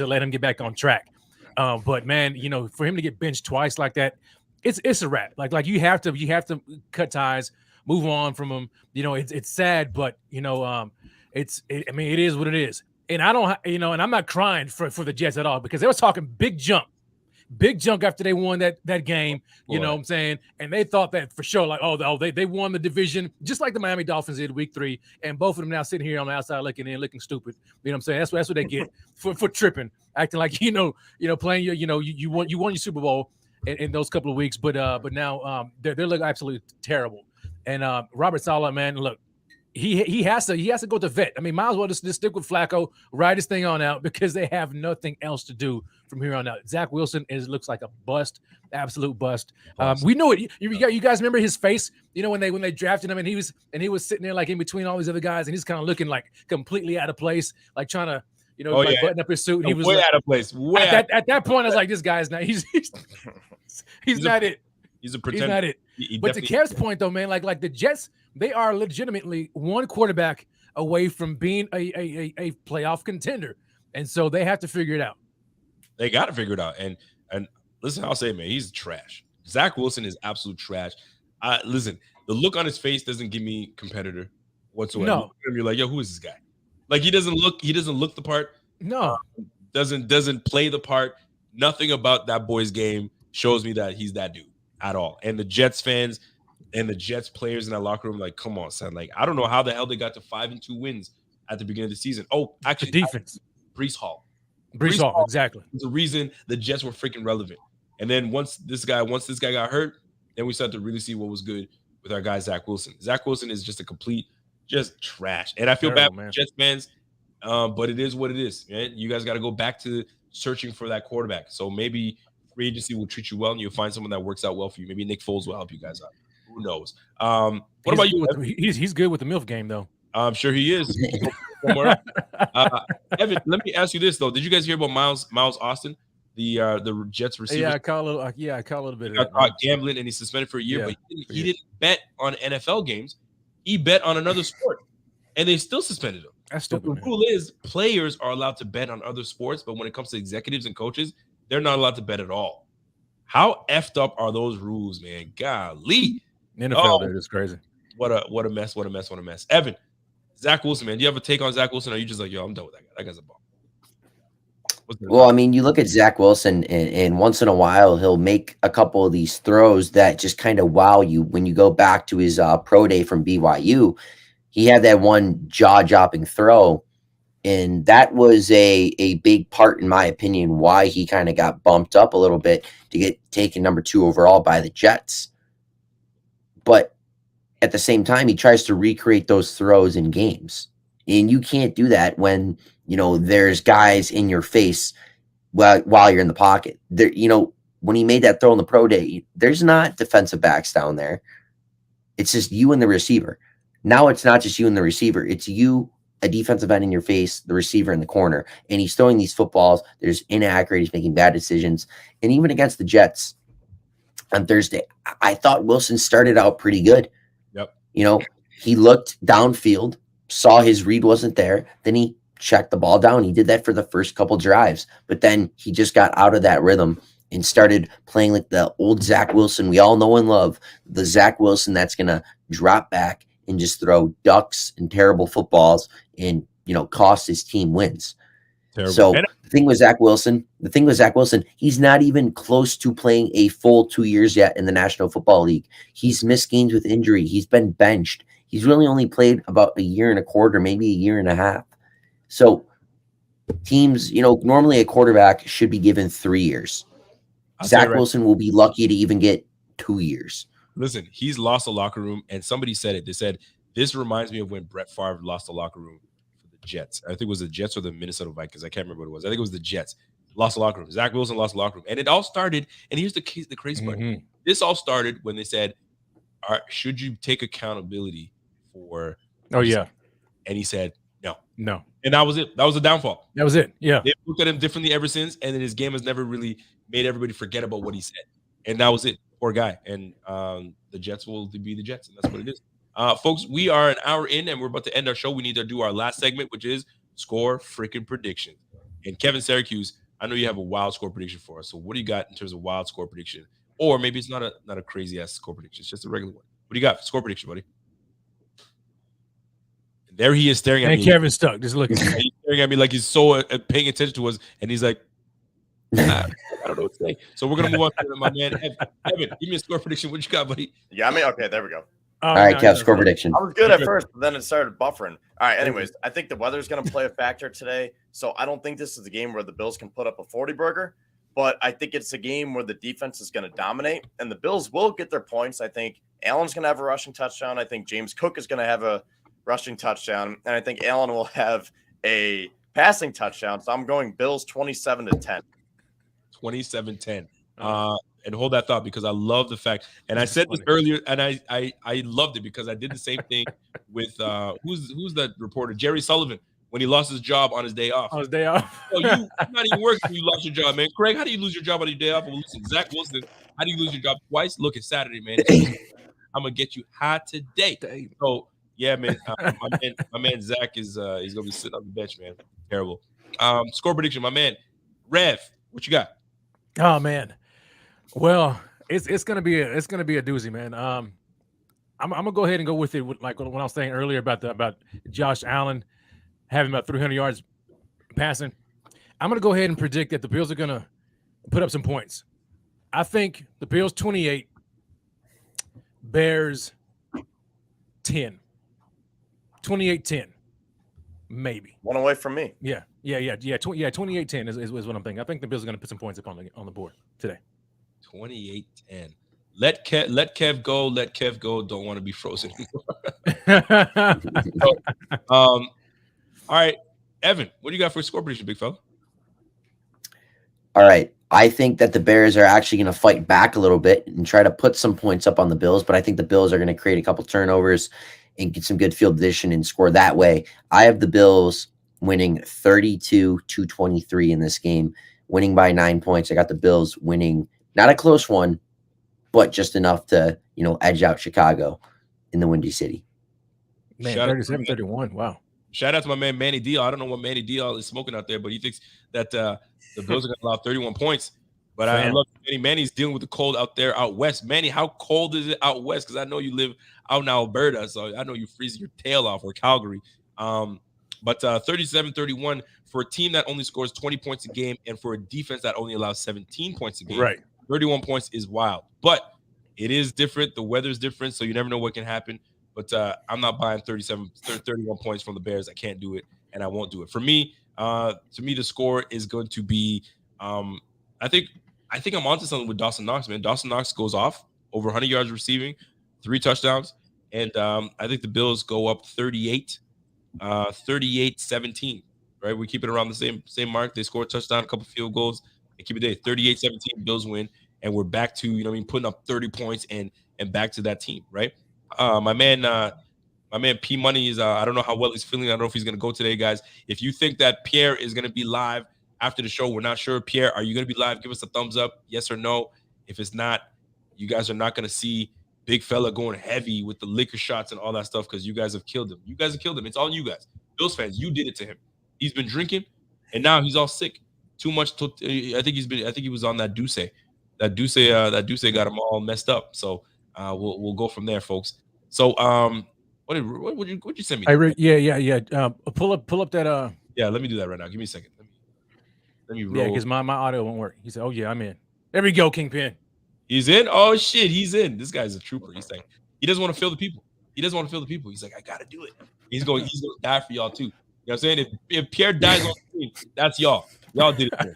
let him get back on track. But man, for him to get benched twice like that, it's a wrap. Like you have to cut ties, move on from him. It's sad, but it is what it is. And I don't, and I'm not crying for the Jets at all because they was talking big jump after they won that game. You know what I'm saying? And they thought that for sure, like, they won the division just like the Miami Dolphins did week 3. And both of them now sitting here on the outside looking stupid. You know what I'm saying? That's what they get for tripping, acting like playing you won your Super Bowl in those couple of weeks, but now they're looking absolutely terrible. And Robert Saleh, man, look, he has to go to vet. I mean, might as well just stick with Flacco, ride this thing on out because they have nothing else to do from here on out. Zach Wilson looks like a bust, absolute bust. We know it. You guys remember his face? When they drafted him and he was sitting there like in between all these other guys and he's kind of looking like completely out of place, like trying to button up his suit. And he was way out of place. At that point, I was like, this guy's not. He's not it. He's a pretender. He's not it. But to Kev's point, though, man, like the Jets, they are legitimately one quarterback away from being a playoff contender, and so they have to figure it out. They got to figure it out. And listen, I'll say, man, he's trash. Zach Wilson is absolute trash. Listen, the look on his face doesn't give me competitor whatsoever. No. You're like, yo, who is this guy? Like he doesn't look the part. No. Doesn't play the part. Nothing about that boy's game shows me that he's that dude at all. And the Jets fans and the Jets players in that locker room, like, come on, son. Like, I don't know how the hell they got to 5-2 wins at the beginning of the season. Oh, actually, the defense. Brees Hall, exactly. was the reason the Jets were freaking relevant. And then once this guy got hurt, then we started to really see what was good with our guy Zach Wilson. Zach Wilson is just a complete trash. And I feel bad for Jets fans, but it is what it is. Man. You guys got to go back to searching for that quarterback. So maybe free agency will treat you well, and you'll find someone that works out well for you. Maybe Nick Foles will help you guys out. Who knows? What about you? He's good with the MILF game, though. I'm sure he is. Evan, let me ask you this though: did you guys hear about Miles Austin, the Jets receiver? Yeah, I caught a little bit. He got caught gambling and he's suspended for a year. But he didn't bet on NFL games. He bet on another sport, and they still suspended him. That's stupid. So the rule is players are allowed to bet on other sports, but when it comes to executives and coaches, they're not allowed to bet at all. How effed up are those rules, man? Golly, NFL, dude, it's crazy. What a mess. Evan, Zach Wilson, man. Do you have a take on Zach Wilson? Or are you just like, yo, I'm done with that guy? That guy's a bum. Well, I mean, you look at Zach Wilson, and once in a while, he'll make a couple of these throws that just kind of wow you. When you go back to his pro day from BYU, he had that one jaw-dropping throw, and that was a big part, in my opinion, why he kind of got bumped up a little bit to get taken number 2 overall by the Jets. But at the same time, he tries to recreate those throws in games. And you can't do that when, there's guys in your face while you're in the pocket. There, when he made that throw in the pro day, there's not defensive backs down there. It's just you and the receiver. Now it's not just you and the receiver. It's you, a defensive end in your face, the receiver in the corner. And he's throwing these footballs. There's inaccurate. He's making bad decisions. And even against the Jets on Thursday, I thought Wilson started out pretty good. Yep. He looked downfield, saw his read wasn't there. Then he checked the ball down. He did that for the first couple drives. But then he just got out of that rhythm and started playing like the old Zach Wilson we all know and love. The Zach Wilson that's going to drop back and just throw ducks and terrible footballs and, cost his team wins. Terrible. So the thing with Zach Wilson, he's not even close to playing a full 2 years yet in the National Football League. He's missed games with injury. He's been benched. He's really only played about a year and a quarter, maybe a year and a half. So teams, normally a quarterback should be given 3 years. Zach Wilson will be lucky to even get 2 years. Listen, he's lost the locker room, and somebody said it. They said, this reminds me of when Brett Favre lost the locker room for the Jets. I think it was the Jets or the Minnesota Vikings. I can't remember what it was. I think it was the Jets. Lost the locker room. Zach Wilson lost the locker room. And it all started, and here's the crazy part. This all started when they said, should you take accountability for – Oh, yeah. And he said, no. No. And that was it. That was the downfall. That was it. Yeah. They looked at him differently ever since, and then his game has never really made everybody forget about what he said. And that was it. Poor guy. And the Jets will be the Jets, and that's what it is. Folks, we are an hour in, and we're about to end our show. We need to do our last segment, which is score freaking prediction. And Kevin Syracuse, I know you have a wild score prediction for us. So what do you got in terms of wild score prediction? Or maybe it's not a crazy-ass score prediction. It's just a regular one. What do you got for score prediction, buddy? There he is staring at me. And Kevin's stuck, just looking. He's staring at me like he's so paying attention to us, and he's like, I don't know what to say. So we're going to move on to my man, Evan. Give me a score prediction. What you got, buddy? Yeah, okay, there we go. All right, Kev, score prediction. I was good at first, but then it started buffering. All right, anyways, I think the weather's going to play a factor today. So I don't think this is a game where the Bills can put up a 40-burger, but I think it's a game where the defense is going to dominate, and the Bills will get their points. I think Allen's going to have a rushing touchdown. I think James Cook is going to have a rushing touchdown, and I think Allen will have a passing touchdown. So I'm going Bills 27-10. 27-10. And hold that thought, because I love the fact, and I said this earlier, and I loved it because I did the same thing with who's that reporter, Jerry Sullivan, when he lost his job on his day off. On his day off. So you're not even working when you lost your job, man. Craig, how do you lose your job on your day off? Well, listen, Zach Wilson, how do you lose your job twice? Look, it's Saturday, man. I'm gonna get you high today. So yeah, man, my man Zach is he's gonna be sitting on the bench, man. Terrible. Score prediction, my man Rev. What you got? Oh man. Well, it's gonna be a doozy, man. I'm gonna go ahead and go with it. Like when I was saying earlier about Josh Allen having about 300 yards passing. I'm gonna go ahead and predict that the Bills are gonna put up some points. I think the Bills 28, Bears 10, 28-10, maybe. One away from me. Yeah. 28-10 is what I'm thinking. I think the Bills are gonna put some points up on the board today. 28-10. Let Kev go. Let Kev go. Don't want to be frozen anymore. All right, Evan, what do you got for a score prediction, big fella? All right. I think that the Bears are actually going to fight back a little bit and try to put some points up on the Bills, but I think the Bills are going to create a couple turnovers and get some good field position and score that way. I have the Bills winning 32-23 in this game, winning by 9 points. I got the Bills winning, not a close one, but just enough to, edge out Chicago in the Windy City. Man, 37-31. Wow. Shout out to my man Manny Dial. I don't know what Manny Dial is smoking out there, but he thinks that the Bills are going to allow 31 points. But I love Manny. Manny's dealing with the cold out there out west. Manny, how cold is it out west? Because I know you live out in Alberta, so I know you're freezing your tail off, or Calgary. But 37-31 for a team that only scores 20 points a game and for a defense that only allows 17 points a game. Right. 31 points is wild. But it is different. The weather's different, so you never know what can happen. But I'm not buying 31 points from the Bears. I can't do it, and I won't do it. For me, the score is going to be I think I'm onto something with Dawson Knox, man. Dawson Knox goes off over 100 yards receiving, 3 touchdowns, and I think the Bills go up 38-17, right? We keep it around the same mark. They score a touchdown, a couple field goals, and keep it there. 38-17, Bills win, and we're back to, putting up 30 points and back to that team, right? My man P Money is I don't know how well he's feeling. I don't know if he's gonna go today, guys. If you think that Pierre is gonna be live after the show, we're not sure. Pierre, are you gonna be live? Give us a thumbs up, yes or no. If it's not, you guys are not gonna see big fella going heavy with the liquor shots and all that stuff because you guys have killed him. It's all you guys, Bills fans. You did it to him. He's been drinking, and now he's all sick. Too much. I think he was on that Douce. That Douce got him all messed up. So we'll go from there, folks. So what'd you send me? Pull up that Yeah, let me do that right now. Give me a second. Let me roll. Yeah, because my audio won't work. He said, "Oh yeah, I'm in." There we go, Kingpin. He's in. Oh shit, he's in. This guy's a trooper. He's like, he doesn't want to feel the people. He's like, I gotta do it. He's going to die for y'all too. You know what I'm saying? If Pierre dies on screen, that's y'all. Y'all did it.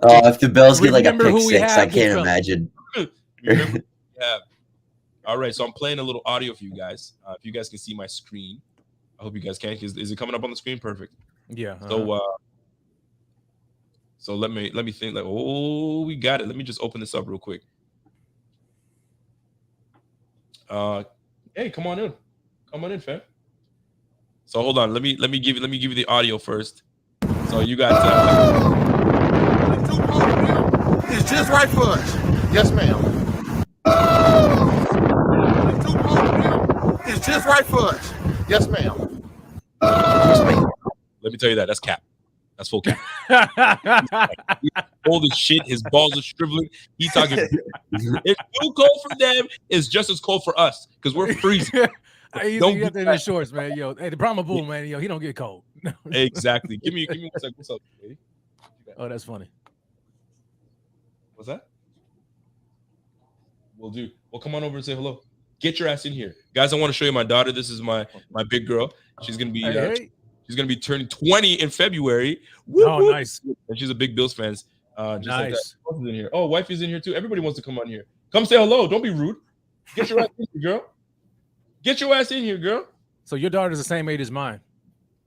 If the Bills get like a pick six, I can't imagine. Yeah. All right, so I'm playing a little audio for you guys. If you guys can see my screen, I hope you guys can. Is it coming up on the screen? Perfect. Yeah. So let me think. Like, oh, we got it. Let me just open this up real quick. Hey, come on in, fam. So hold on. Let me give you the audio first. So you got. It's just right for us. Yes, ma'am. It's just right for us. Yes, ma'am. Let me tell you that's cap. That's full cap. Old as shit. His balls are shriveling. He's talking. It's too cold for them. It's just as cold for us because we're freezing. Don't get in the shorts, man. Yo, hey, the Brahma Bull, man. Yo, he don't get cold. Exactly. Give me 1 second. What's up, lady? Oh, that's funny. What's that? We'll do. Well, come on over and say hello. Get your ass in here, guys. I want to show you my daughter. This is my big girl. She's gonna be she's gonna be turning 20 in February. Woo-hoo. Oh, nice. And she's a big Bills fan. Just nice. Like that. In here. Oh, wifey's in here too. Everybody wants to come on here. Come say hello. Don't be rude. Get your ass in here, girl. Get your ass in here, girl. So your daughter's the same age as mine.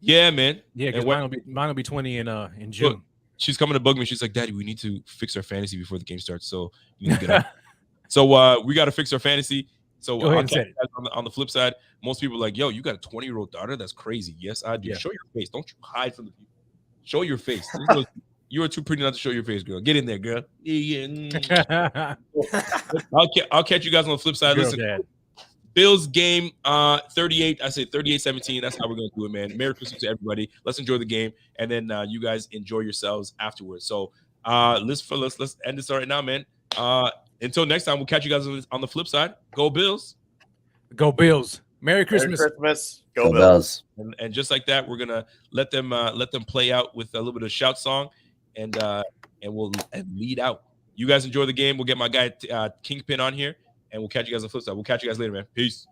Yeah, man. Yeah, because mine will be 20 in June. Look, she's coming to bug me. She's like, Daddy, we need to fix our fantasy before the game starts. So you need to get up. So we got to fix our fantasy. So on the flip side, most people are like, yo, you got a 20-year-old daughter? That's crazy. Yes, I do. Yeah. Show your face. Don't you hide from the people. Show your face. You are too pretty not to show your face, girl. Get in there, girl. Yeah. I'll catch you guys on the flip side. Listen, Dad. Bills game 38. I say 38-17. That's how we're going to do it, man. Merry Christmas to everybody. Let's enjoy the game. And then you guys enjoy yourselves afterwards. So Let's end this right now, man. Until next time, we'll catch you guys on the flip side. Go Bills. Go Bills. Merry Christmas. Merry Christmas. Go Bills. Bills. And just like that, we're gonna let them play out with a little bit of shout song, and we'll lead out. You guys enjoy the game. We'll get my guy Kingpin on here, and we'll catch you guys on the flip side. We'll catch you guys later, man. Peace.